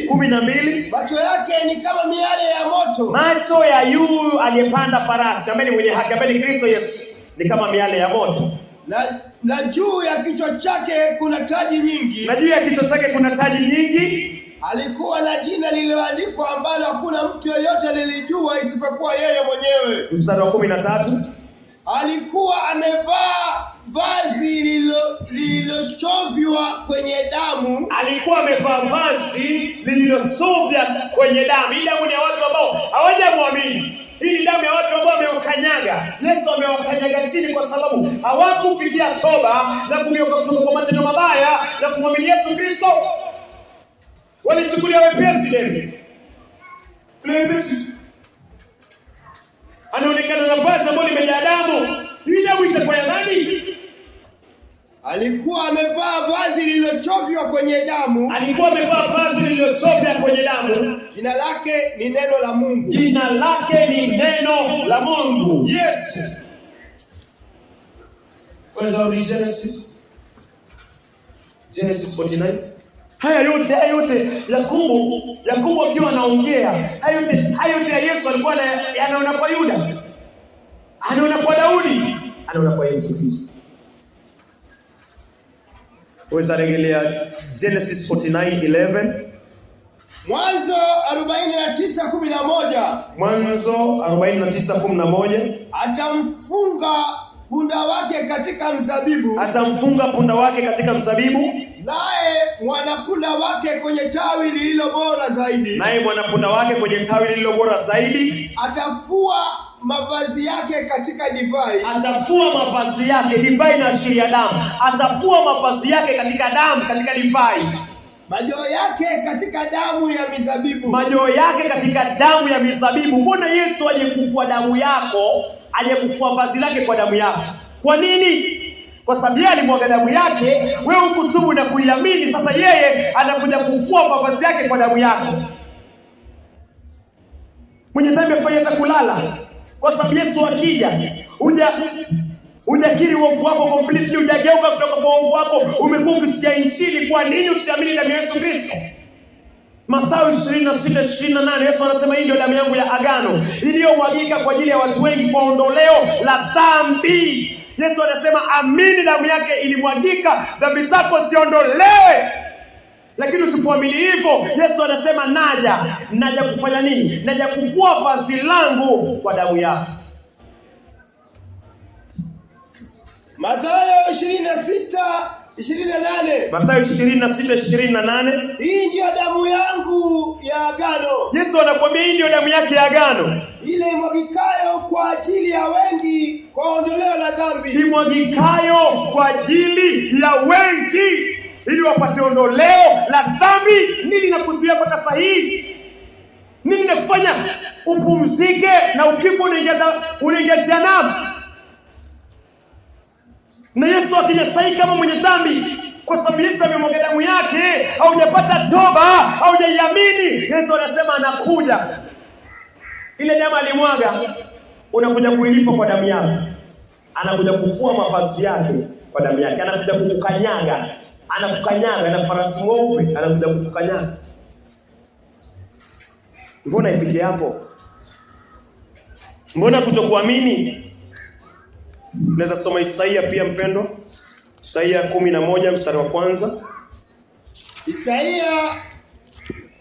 12. Macho yake ni kama miale ya moto. Macho ya yule aliyepanda farasi ambaye ni mwenye haki, ambaye ni Kristo Yesu, ni kama miale ya moto. Na juu ya kichwa chake kuna taji nyingi. Alikuwa na jina lililoandikwa ambalo hakuna mtu yeyote alilijua isipokuwa yeye mwenyewe. Mstari wa 13. Alikuwa amevaa vazi lililochovya kwenye damu. Hii damu ni ya watu ambao hawajamwamini. Hii ni damu ya watu ambao wamewakanyaga. Yesu amewakanyaga chini kwa sababu hawakufikia toba na kugeuka kutoka kwa matendo mabaya na kumwamini Yesu Kristo. Walichukulia wepesi deni. Anaonekana na vazi ambalo limejaa damu. Hii damu itakuwa ya nani? Alikuwa amevaa vazi lililochovya kwenye damu. Jina lake ni neno la Mungu. Yes. Kwanza ni Genesis 49. Haya yote Yakobo akiwa anaongea. Haya yote ya Yesu alikuwa anaona kwa Yuda. Anaona kwa Daudi, anaona kwa Yesu Kristo. Weza rejelea Genesis 49:11. Mwanzo 49:11. Atamfunga punda wake katika mzabibu. Naye mwanapunda wake kwenye tawi lililo bora zaidi. Atafua mavazi yake katika divai. Divai na ashiria damu. Atafua mavazi yake katika divai. Majoho yake katika damu ya mizabibu. Mbona Yesu aje kufua damu yako? Aje kufua vazi lake kwa damu yako? Kwa nini? Kwa sababu yeye alimwaga damu yake, wewe ukutubu na kuiamini, sasa yeye anakuja kufua mavazi yake kwa damu yako. Mwenye dhambi afanye hata kulala. Kwa sababu Yesu akija, hujakiri uovu wako completely, hujageuka kutoka kwa uovu wako, umekuwa ukisikia injili. Kwa nini usiamini damu ya Yesu Kristo? Mathayo 26:28 Yesu anasema hii ndio damu yangu ya agano iliyomwagika kwa ajili ya watu wengi kwa ondoleo la dhambi. Yesu anasema amini damu yake ilimwagika, dhambi zako ziondolewe. Lakini usipoamini hivyo, Yesu anasema naja kufanya nini? Naja kufua vazi langu kwa damu yako. Mathayo 26:28. Mathayo 26:28. Hii ndio damu yangu ya agano. Yesu anakuambia hii ndio damu yake ya agano. Ile imwagikayo kwa ajili ya wengi kwa ondoleo la dhambi. Imwagikayo kwa ajili ya wengi ili wapate ondoleo la dhambi. Nini nakuzuia mpaka saa hii? Nini nakufanya upumzike na ukifa unaingia jehanamu? Na Yesu akija sahi kama mwenye dhambi, kwa sababu Yesu amemwaga damu yake, haujapata toba, haujaiamini, Yesu anasema anakuja. Ile damu alimwaga, unakuja kuilipa kwa damu yako. Anakuja kufua mavazi yake kwa damu yake. Anakuja kukukanyaga. Anakukanyaga na farasi mweupe, anakuja kukukanyaga. Mbona ifike hapo? Mbona kutokuamini? Unaweza soma Isaia pia mpendo. Isaia 11 mstari wa kwanza. Isaia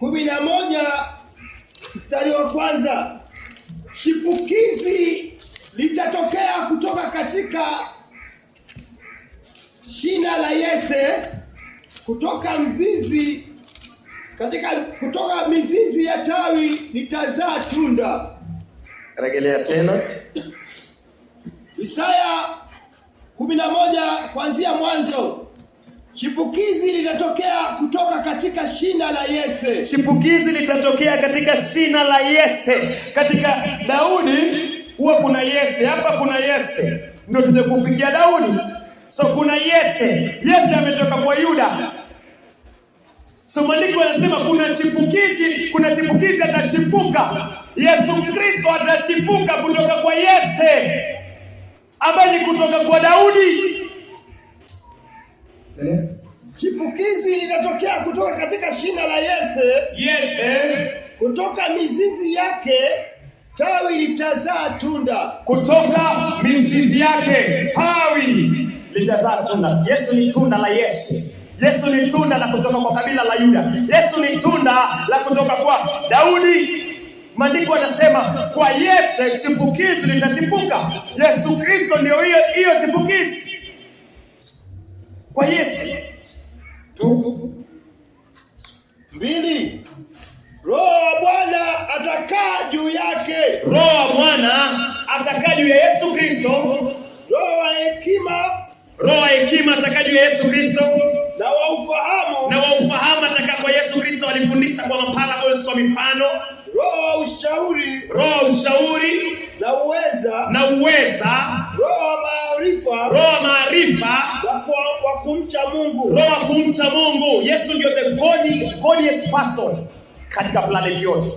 11 mstari wa kwanza. Chipukizi litatokea kutoka katika shina la Yese, kutoka mizizi ya tawi litazaa tunda. Rejelea tena. Isaya 11 kuanzia mwanzo. Chipukizi litatokea kutoka katika shina la Yese. Chipukizi litatokea katika shina la Yese. Katika Daudi huwa kuna Yese, hapa kuna Yese. Ndio tuje kufikia Daudi. So kuna Yese. Yese ametoka kwa Yuda. So maandiko yanasema kuna chipukizi atachipuka. Yesu Kristo atachipuka kutoka kwa Yese, ambaye ni kutoka kwa Daudi. Chipukizi litatokea kutoka katika shina la Yese. Kutoka mizizi yake tawi litazaa tunda. Kutoka mizizi yake tawi litazaa tunda. Yesu ni tunda la Yese. Yesu ni tunda la kutoka kwa kabila la Yuda. Yesu ni tunda la kutoka kwa Daudi. Maandiko yanasema kwa Yese chipukizi litachipuka. Yesu Kristo ndio hiyo chipukizi. Kwa Yese. 2. Roho wa Bwana atakaa juu yake. Roho wa Bwana atakaa juu ya Yesu Kristo. Roho wa hekima atakaa juu ya Yesu Kristo. Na wa ufahamu atakaa kwa Yesu Kristo. Walifundisha kwa maparables, kwa mifano. Roho wa ushauri na uweza. Roho wa maarifa wa kumcha Mungu. Yesu ndio the godliest person katika planet yote.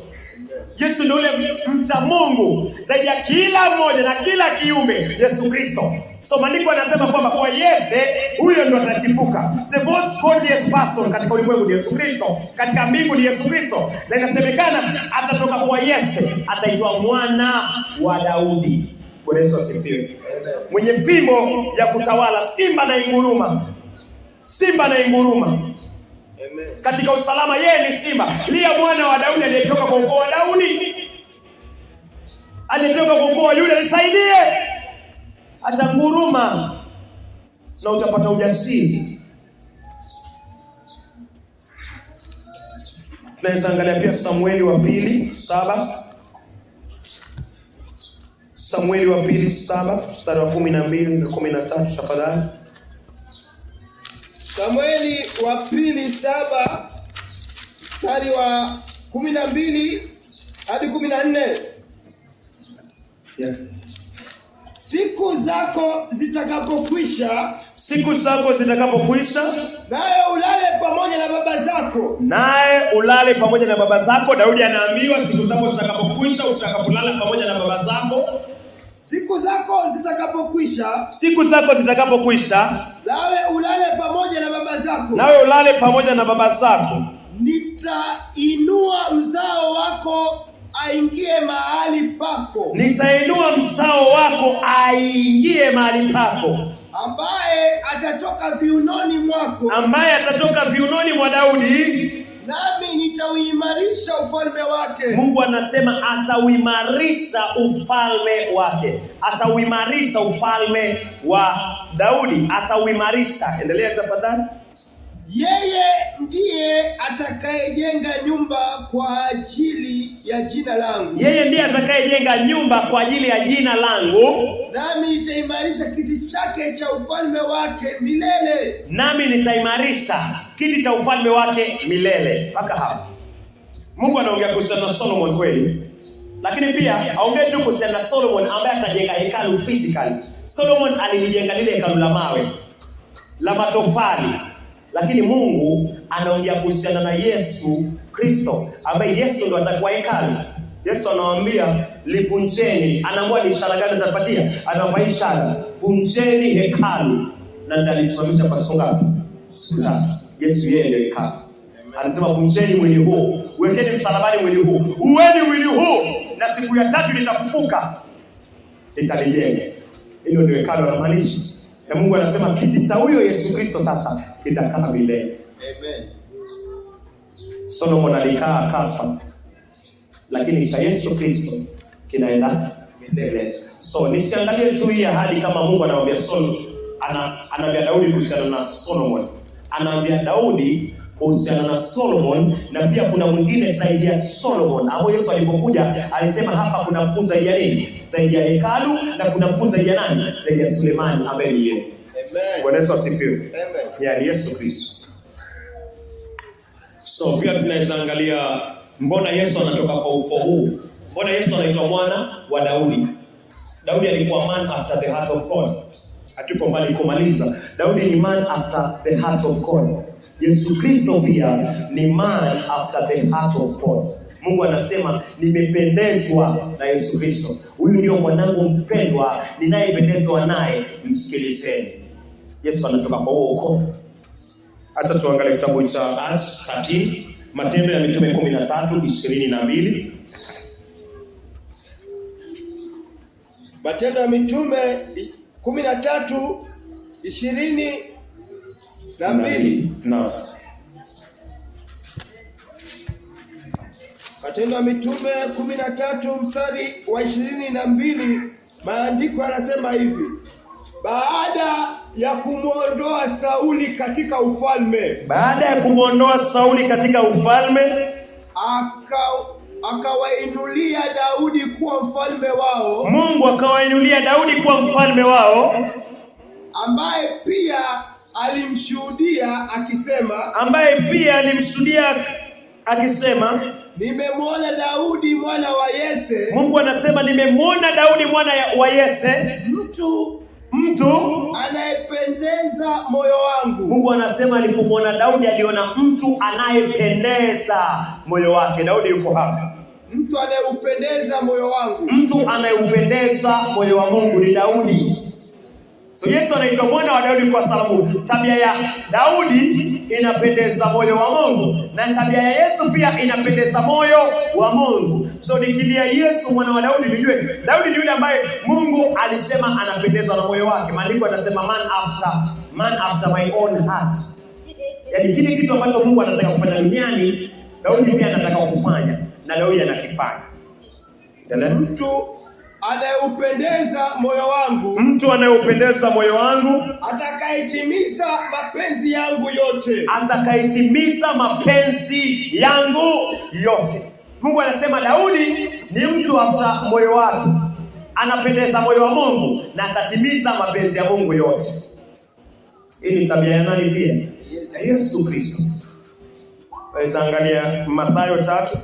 Yesu ndio yule mcha Mungu zaidi ya kila mmoja na kila kiumbe, Yesu Kristo. So maandiko yanasema kwamba kwa Yese huyo ndio atachipuka. The most godliest person katika ulimwengu ni Yesu Kristo. Katika mbingu ni Yesu Kristo. Na inasemekana atatoka kwa Yese, ataitwa mwana wa Daudi. Bwana Yesu asifiwe. Mwenye fimbo ya kutawala, simba na inguruma. Amen. Katika usalama yeye ni simba. Lia mwana wa Daudi aliyetoka kwa ukoo wa Daudi. Aliyetoka kwa ukoo wa Yuda, nisaidie. Atanguruma na utapata ujasiri. Tunaweza angalia pia Samueli wa pili 7. Samueli wa pili 7 mstari wa 12 na 13 tafadhali. Samueli wa pili 7 mstari wa 12 hadi 14. Yeah. Siku zako zitakapokwisha, naye ulale pamoja na baba zako. Daudi anaambiwa siku zako zitakapokwisha, utakapolala pamoja na baba zako. Siku zako zitakapokwisha, nawe ulale pamoja na baba zako. Nitainua mzao wako aingie mahali pako, ambaye atatoka viunoni mwa Daudi, nami nitauimarisha ufalme wake. Mungu anasema atauimarisha ufalme wake. Atauimarisha ufalme wa Daudi, atauimarisha. Endelea tafadhali. Yeye ndiye atakayejenga nyumba kwa ajili ya jina langu. Yeye ndiye atakayejenga nyumba kwa ajili ya jina langu. Nami nitaimarisha kiti chake cha ufalme wake milele. Nami nitaimarisha kiti cha ufalme wake milele. Mpaka hapo Mungu anaongea kuhusiana na Solomon kweli, lakini pia aongee tu kuhusiana na Solomon ambaye atajenga hekalu physically. Solomon alilijenga lile hekalu la mawe, la matofali, lakini Mungu anaongea kuhusiana na Yesu Kristo ambaye Yesu ndo atakuwa hekalu. Yesu anawaambia livunjeni. Anaambiwa ni ishara gani atapatia? Anampa ishara, vunjeni hekalu na nitalisimamisha kwa siku ngapi? Siku 3. Yesu yeye ndiye hekalu. Anasema vunjeni mwili huu, wekeni msalabani mwili huu, uweni mwili huu, na siku ya 3 nitafufuka, nitalijenga. Hilo ndio hekalu anamaanisha. Na Mungu anasema kiti cha huyo Yesu Kristo sasa kitakaa milele. Amen. Solomon alikaa kafa, lakini cha Yesu Kristo kinaenda milele. So nisiangalie tu hii ahadi kama Mungu anamwambia Solomon, anaambia Daudi kuhusiana na Solomon. Anaambia Daudi kuhusiana na Solomon, na pia kuna mwingine zaidi ya Solomon. Hapo Yesu alipokuja alisema hapa kuna mkuu zaidi ya nini? Zaidi ya hekalu, na kuna mkuu zaidi ya nani? Zaidi ya Sulemani ambaye ni yeye. Amen. Bwana Yesu asifiwe. Amen. Yani Yesu Kristo. So pia tunaweza angalia mbona Yesu anatoka kwa ukoo huu. Mbona Yesu anaitwa mwana wa Daudi? Daudi alikuwa man after the heart of God. Hatuko mbali kumaliza. Daudi ni man after the heart of God. Yesu Kristo pia ni man after the heart of God. Mungu anasema nimependezwa na Yesu Kristo. Huyu ndio mwanangu mpendwa ninayependezwa naye, msikilizeni. Yesu anatoka kwa huo ukoo. Acha tuangalie kitabu cha Acts 13, Matendo ya Mitume 13:22. Matendo ya Mitume 13:22. Na Matendo ya Mitume 13 mstari wa 22, maandiko yanasema hivi: baada ya kumwondoa Sauli katika ufalme, akawainulia Daudi kuwa mfalme wao. Mungu akawainulia Daudi kuwa mfalme wao, ambaye pia alimshuhudia akisema, nimemwona Daudi mwana wa Yese. Mungu anasema nimemwona Daudi mwana wa Yese, mtu anayependeza moyo wangu. Mungu anasema alipomwona Daudi aliona mtu anayependeza moyo wake. Daudi yuko hapa. Mtu anayeupendeza moyo wangu. Mtu anayeupendeza moyo wa Mungu ni Daudi. So Yesu anaitwa mwana wa Daudi kwa sababu tabia ya Daudi inapendeza moyo wa Mungu, na tabia ya Yesu pia inapendeza moyo wa Mungu. So nikilia Yesu mwana wa Daudi, nijue Daudi ni yule ambaye Mungu alisema anapendezwa na moyo wake. Maandiko yanasema man after my own heart. Yaani kile kitu ambacho Mungu anataka kufanya duniani, Daudi pia anataka kufanya, na Daudi anakifanya. Mtu anayeupendeza moyo wangu, atakayetimiza mapenzi yangu yote. Mungu anasema Daudi ni mtu after moyo wake, anapendeza moyo wa Mungu na atatimiza mapenzi ya Mungu yote. Hii ni tabia ya nani pia? Yesu Kristo. Waweza angalia Mathayo 3,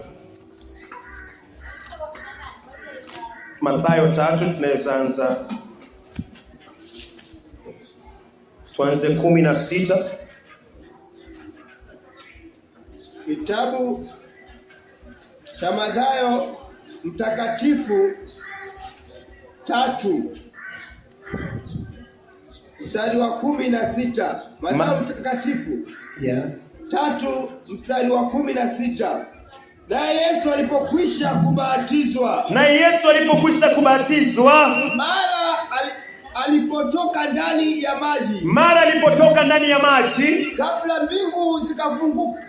tunaweza anza tuanze 16. Kitabu cha Mathayo mtakatifu 3 mstari wa 16. Mathayo mtakatifu 3 mstari wa 16. Naye Yesu alipokwisha kubatizwa, mara alipotoka ndani ya maji, mara alipotoka ndani ya maji, ghafla mbingu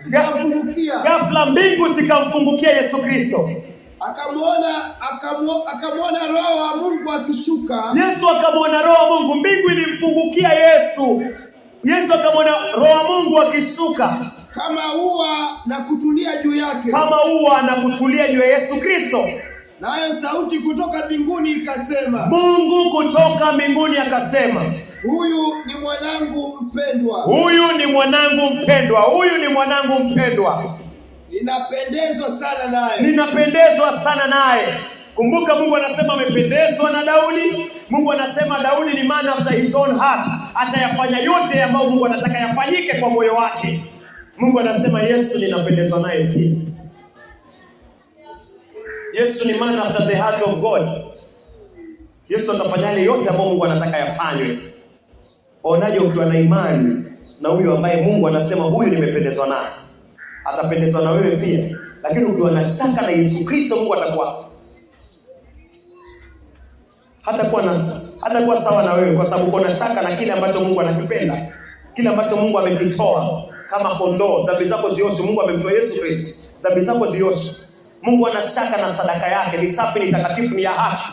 zikafungukia. Ghafla mbingu zikamfungukia Yesu Kristo. Akamwona Roho wa Mungu akishuka. Yesu akamwona Roho wa Mungu, mbingu ilimfungukia Yesu. Yesu akamwona Roho wa Mungu akishuka kama ua na kutulia juu yake. Kama ua na kutulia juu ya Yesu Kristo. Nayo sauti kutoka mbinguni ikasema, Mungu kutoka mbinguni akasema, huyu ni mwanangu mpendwa. Huyu ni mwanangu mpendwa. Huyu ni mwanangu mpendwa. Ninapendezwa sana naye. Ninapendezwa sana naye. Kumbuka Mungu anasema amependezwa na Daudi. Mungu anasema Daudi ni man after his own heart. Atayafanya yote ambayo Mungu anataka yafanyike kwa moyo wake. Mungu anasema Yesu ninapendezwa naye pia. Yesu ni man after the heart of God. Yesu atafanya yale yote ambayo Mungu anataka yafanywe. Onaje ukiwa na imani na huyu ambaye Mungu anasema huyu nimependezwa naye? Atapendezwa na wewe pia. Lakini ukiwa na shaka na Yesu Kristo, Mungu hatakuwa sawa na wewe, kwa sababu uko na shaka na kile ambacho Mungu anakipenda, kile ambacho Mungu amekitoa kama kondoo. Dhambi zako zioshwe. Mungu amemtoa Yesu Kristo, dhambi zako zioshwe. Mungu ana shaka na sadaka yake, ni safi, ni takatifu, ni ya haki.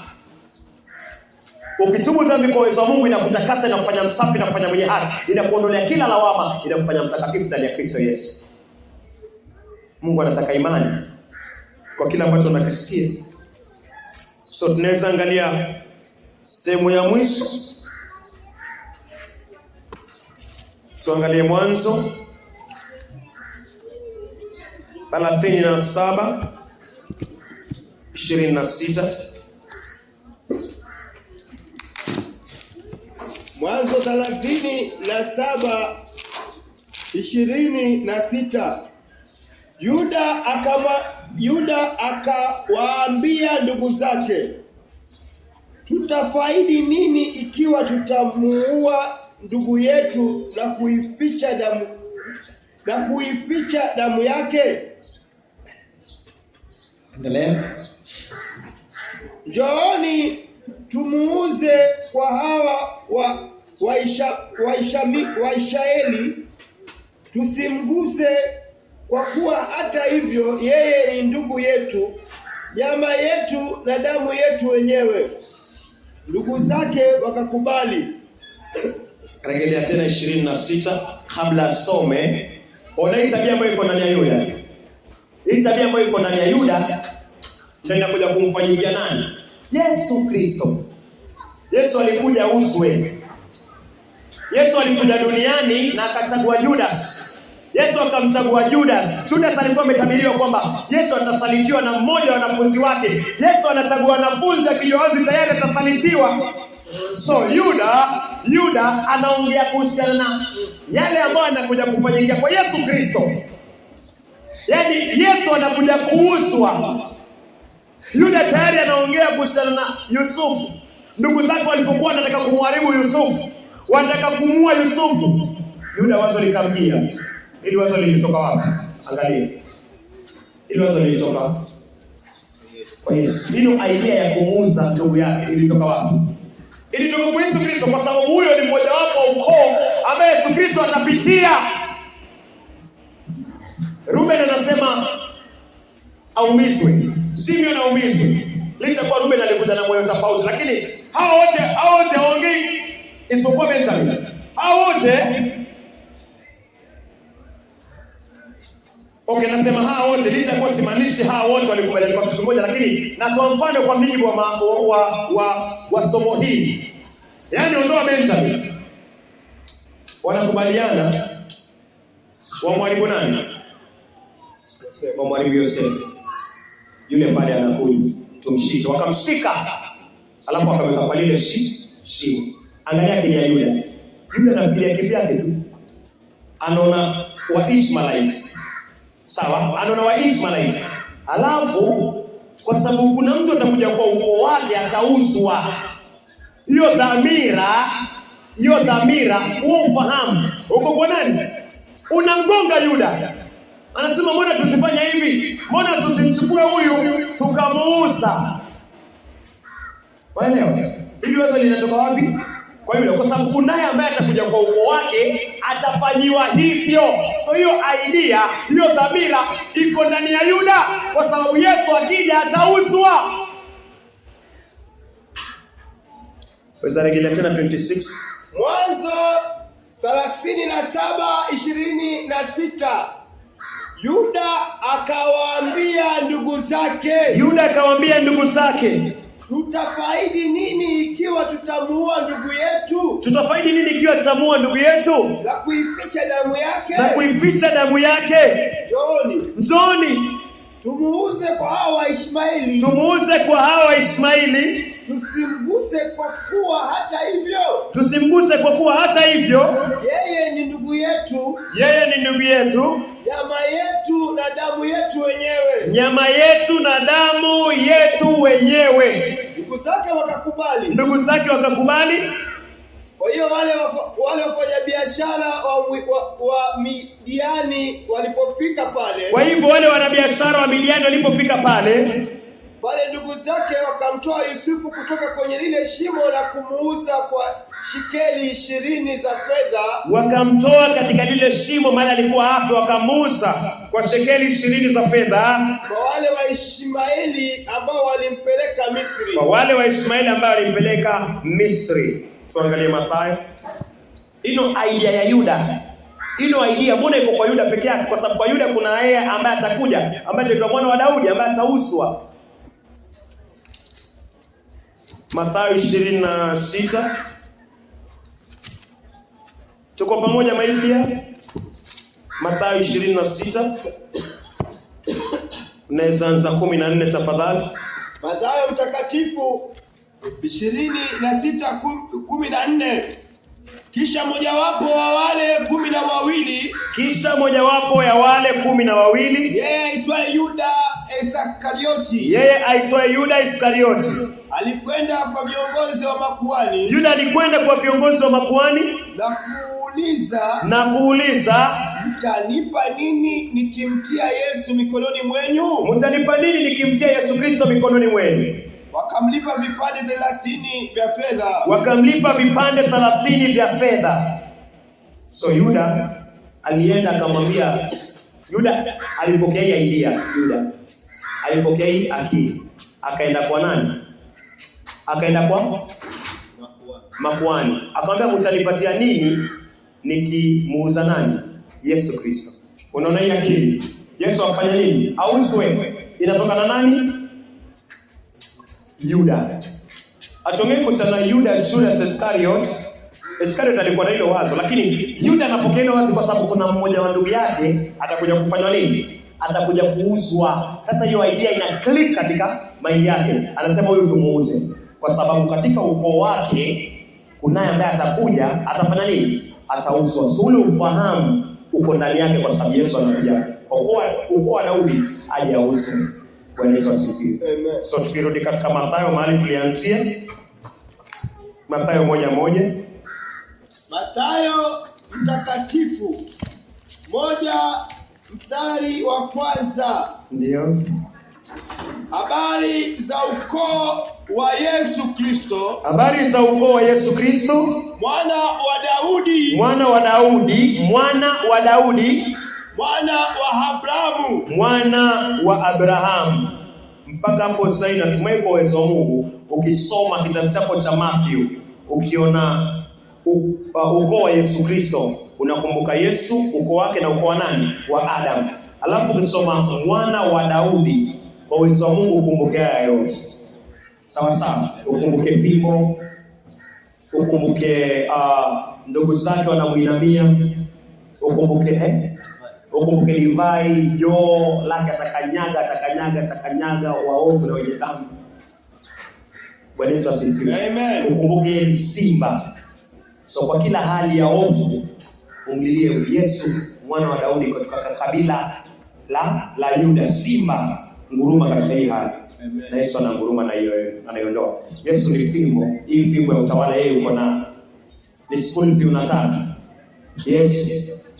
Ukitubu dhambi kwa uwezo wa Mungu inakutakasa, inakufanya msafi, inakufanya mwenye haki, inakuondolea kila lawama, inakufanya mtakatifu ndani ya Kristo Yesu. Mungu anataka imani kwa kila ambacho unakisikia. So tunaweza angalia sehemu ya mwisho. Tuangalie Mwanzo 37:26. Mwanzo 37:26. Yuda akawaambia ndugu zake, tutafaidi nini ikiwa tutamuua ndugu yetu na kuificha damu yake? Endelea. Njooni tumuuze kwa hawa Waishaeli, tusimguse, kwa kuwa hata hivyo yeye ni ndugu yetu, nyama yetu na damu yetu wenyewe. Ndugu zake wakakubali. Rejelea tena 26 kabla asome. Ona hii tabia ambayo iko ndani ya Yuda. Hii tabia ambayo iko ndani ya Yuda tena kuja kumfanyia nani? Yesu Kristo. Yesu alikuja uzwe. Yesu alikuja duniani na akachagua Judas. Yesu akamchagua Judas. Judas alikuwa ametabiriwa kwamba Yesu atasalitiwa na mmoja wa wanafunzi wake. Yesu anachagua wanafunzi akijua wazi tayari atasalitiwa. So Yuda anaongea kuhusiana na yale ambayo anakuja kufanyika kwa Yesu Kristo. Yaani Yesu anakuja kuuzwa. Yuda tayari anaongea kuhusiana na Yusufu. Ndugu zake walipokuwa wanataka kumharibu Yusufu, wanataka kumuua Yusufu, Yuda wazo likamjia. Ili wazo lilitoka wapi? Angalia. Ili wazo lilitoka kwa Yesu. Hilo idea ya kumuuza ndugu yake ilitoka wapi? Ilitoka kwa Yesu Kristo, kwa sababu huyo ni mmoja wapo ukoo ambaye Yesu Kristo atapitia. Ruben anasema aumizwe. Simeon aumizwe. Licha kwa Ruben alikuja na moyo tofauti, lakini hao wote haongei isipokuwa Benjamin. Hao wote nasema hao wote, licha kwa simanishi hao wote walikubaliana kwa kitu kimoja, lakini natoa mfano kwa mjibu wa somo hili. Yaani ondoa Benjamin. Wanakubaliana wamharibu nani? Wamharibu Yosef. Yule pale anakuja, tumshike. Wakamshika. Alafu akamweka kwa lile shimo. Angalia kile Yuda. Yuda anafikiria kivyake tu. Anaona wa Ishmaelites. Sawa, anaona wa Ishmaelites. Alafu kwa sababu kuna mtu atakuja kwa ukoo wake akauzwa. Hiyo dhamira, huo ufahamu uko kwa nani? Unamgonga Yuda. Anasema mbona tusifanye hivi? Mbona tusimchukue huyu tukamuuza? Waelewa? Hili wazo linatoka wapi? kwa yule, kwa sababu kunaye ambaye atakuja kwa ukoo wake atafanyiwa hivyo. So hiyo idea, hiyo dhamira iko ndani ya Yuda, kwa sababu Yesu akija atauzwa. Weza rejelea tena 26. Mwanzo 37:26. Yuda akawaambia ndugu zake, tutafaidi nini ikiwa tutamuua ndugu yetu? Tutafaidi nini ikiwa tutamuua ndugu yetu? Na kuificha damu yake. Njoni. Tumuuze kwa hawa Waishmaeli. Tusimguse kwa kuwa hata hivyo. Yeye ni ndugu yetu. Nyama yetu na damu yetu wenyewe. Ndugu zake wakakubali. Kwa hiyo wale wafanyabiashara wa Midiani walipofika pale, ndugu zake wakamtoa Yusufu kutoka kwenye lile shimo na kumuuza kwa shekeli 20 za fedha. Wakamtoa katika lile shimo mahali alikuwa hapo, wakamuuza kwa shekeli 20 za fedha. Kwa wale Waishmaeli ambao walimpeleka Misri. Tuangalie Mathayo. Ino idea ya Yuda. Ino idea mbona iko kwa Yuda peke yake? Kwa sababu kwa Yuda kuna yeye ambaye atakuja, ambaye ndio mwana wa Daudi, ambaye atauswa. Mathayo 26. Tuko pamoja maifia? Mathayo 26. Unaweza anza 14 tafadhali. Mathayo mtakatifu 26:14. Kisha mojawapo wa wale 12, yeye aitwaye Yuda Iskarioti, alikwenda kwa viongozi wa makuhani. Yuda alikwenda kwa viongozi wa makuhani na kuuliza, mtanipa nini nikimtia Yesu mikononi mwenu? Wakamlipa vipande 30 vya fedha. So Yuda alienda akamwambia, Yuda alipokea hii idea, alipokea hii akili. Akaenda kwa nani? Akaenda kwa makuhani. Akamwambia, mtanipatia nini nikimuuza nani? Yesu Kristo. Unaona hii akili? Yesu afanya nini? Auzwe. Inatokana nani? Yuda. Atongeko sana Judas Iscariot alikuwa na hilo wazo, lakini Yuda anapokea hilo wazo kwa sababu kuna mmoja wa ndugu yake atakuja kufanya nini? Atakuja kuuzwa. Sasa hiyo idea ina click katika mind yake. Anasema huyu tumuuze, kwa sababu katika ukoo wake kunaye ambaye atakuja atafanya nini? Atauzwa. So ule ufahamu uko ndani yake, kwa sababu Yesu anakuja ukoo wa Daudi aje auzwe. Bwana Yesu asifiwe. So tukirudi katika Mathayo mahali tulianzia, Mathayo 1:1. Mathayo mtakatifu 1:1. Ndio. Habari za ukoo wa Yesu Kristo. Mwana wa Daudi. Mwana wa Abrahamu. Mpaka hapo sasa natumai kwa uwezo wa Mungu, ukisoma kitabu chako cha Matthew, ukiona ukoo wa Yesu Kristo, unakumbuka Yesu, ukoo wake na ukoo wa nani? Wa Adam. Alafu ukisoma mwana wa Daudi, kwa uwezo wa Mungu ukumbuke haya yote. Sawa sawa, ukumbuke fimbo, ukumbuke ndugu zake wanamuinamia, ukumbuke Livai joo lake atakanyaga waovu na wenye dhambi. Bwana Yesu asifiwe. Amen. Ukumbuke simba. So kwa kila hali ya ovu umlilie Yesu mwana wa Daudi kutoka kabila la Yuda, simba nguruma katika hii hali. Amen. Na Yesu ananguruma na hiyo anaiondoa. Yesu ni fimbo, hii fimbo ya utawala yeye uko na. Ni school fee unataka. Yesu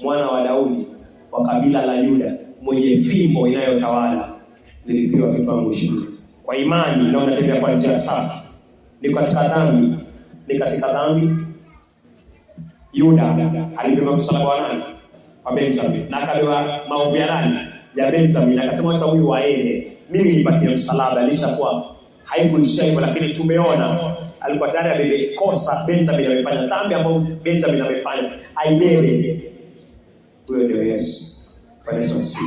mwana wa Daudi wa kabila la Yuda, mwenye fimbo inayotawala, nilipewa kitu wangu ushindi. Kwa imani na unatembea kwa njia safi. Ni katika dhambi, Yuda alibeba msalaba wa nani? Wa Benjamin. Na akabeba maovu ya nani? Ya Benjamin. Akasema acha huyu waende, mimi nipatie msalaba. Alishakuwa haikuishia hivyo, lakini tumeona alikuwa tayari abebe kosa Benjamin amefanya, dhambi ambayo Benjamin amefanya aibebe. Huyo ndio Yesu. Fanya sisi.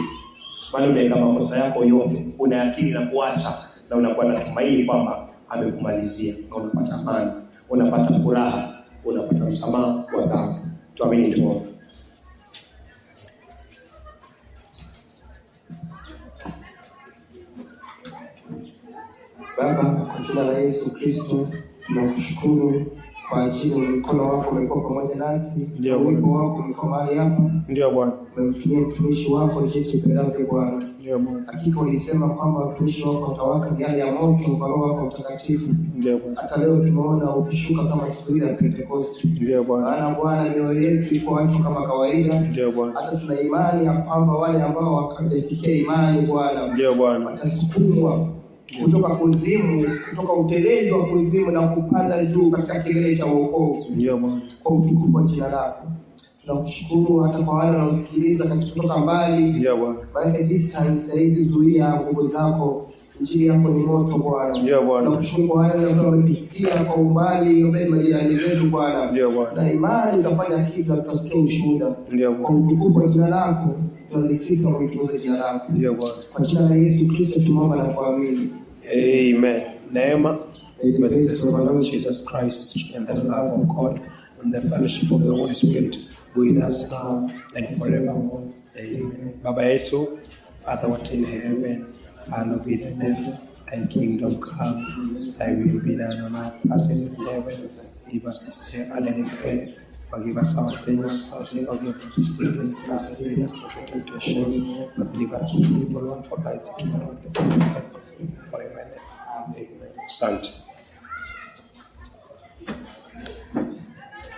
Bali unaenda makosa yako yote, una akili na kuacha, na unakuwa na tumaini kwamba amekumalizia, na unapata amani, unapata furaha, unapata msamaha wa dhambi. Tuamini tu. Baba, kwa jina la Yesu Kristo, tunakushukuru kwa ajili ya mkono wako umekuwa pamoja nasi. Uwepo wako umekuwa mahali hapa. Ndio Bwana. Umemtumia mtumishi wako jinsi upendavyo Bwana. Ndio Bwana. Hakika ulisema kwamba mtumishi wako atawaka miali ya moto kwa Roho wako Mtakatifu. Ndio Bwana. Hata leo tumeona ukishuka kama siku ile ya Pentecost. Ndio Bwana. Maana Bwana, mioyo yetu iko watu kama kawaida. Ndio Bwana. Hata tuna imani ya kwamba wale ambao wakafikia imani Bwana, ndio Bwana, watasukumwa kutoka kuzimu, kutoka utelezi wa kuzimu na kupanda juu katika kilele cha wokovu. Ndio Bwana. Kwa utukufu wa jina lako tunakushukuru, hata kwa wale wanaosikiliza katika kutoka mbali. Ndio Bwana. Maana distance hizi zuia nguvu zako. Injili yako ni moto Bwana. Ndio Bwana. Tunakushukuru kwa wale ambao wametusikia kwa umbali, mbele majirani zetu Bwana. Ndio Bwana. Na imani utafanya kitu na tutasikia ushuhuda. Ndio Bwana. Kwa utukufu wa jina lako tunalisifu na kutukuza jina lako. Ndio Bwana. Kwa jina la Yesu Kristo tunaomba na kuamini. Amen. Neema, may the grace of our Lord Jesus Christ and the love of God and the fellowship of the Holy Spirit be with us now and forever. Amen. Baba yetu, Father what in heaven, hallowed be thy name. Thy kingdom come, thy will be done on earth as it is in heaven. Give us this day our daily bread. Forgive us our sins, as we forgive those who sin against us. Lead us not into temptations, but deliver us from evil. For thy is the kingdom, the power, and the glory forever and ever. Amen. Asante.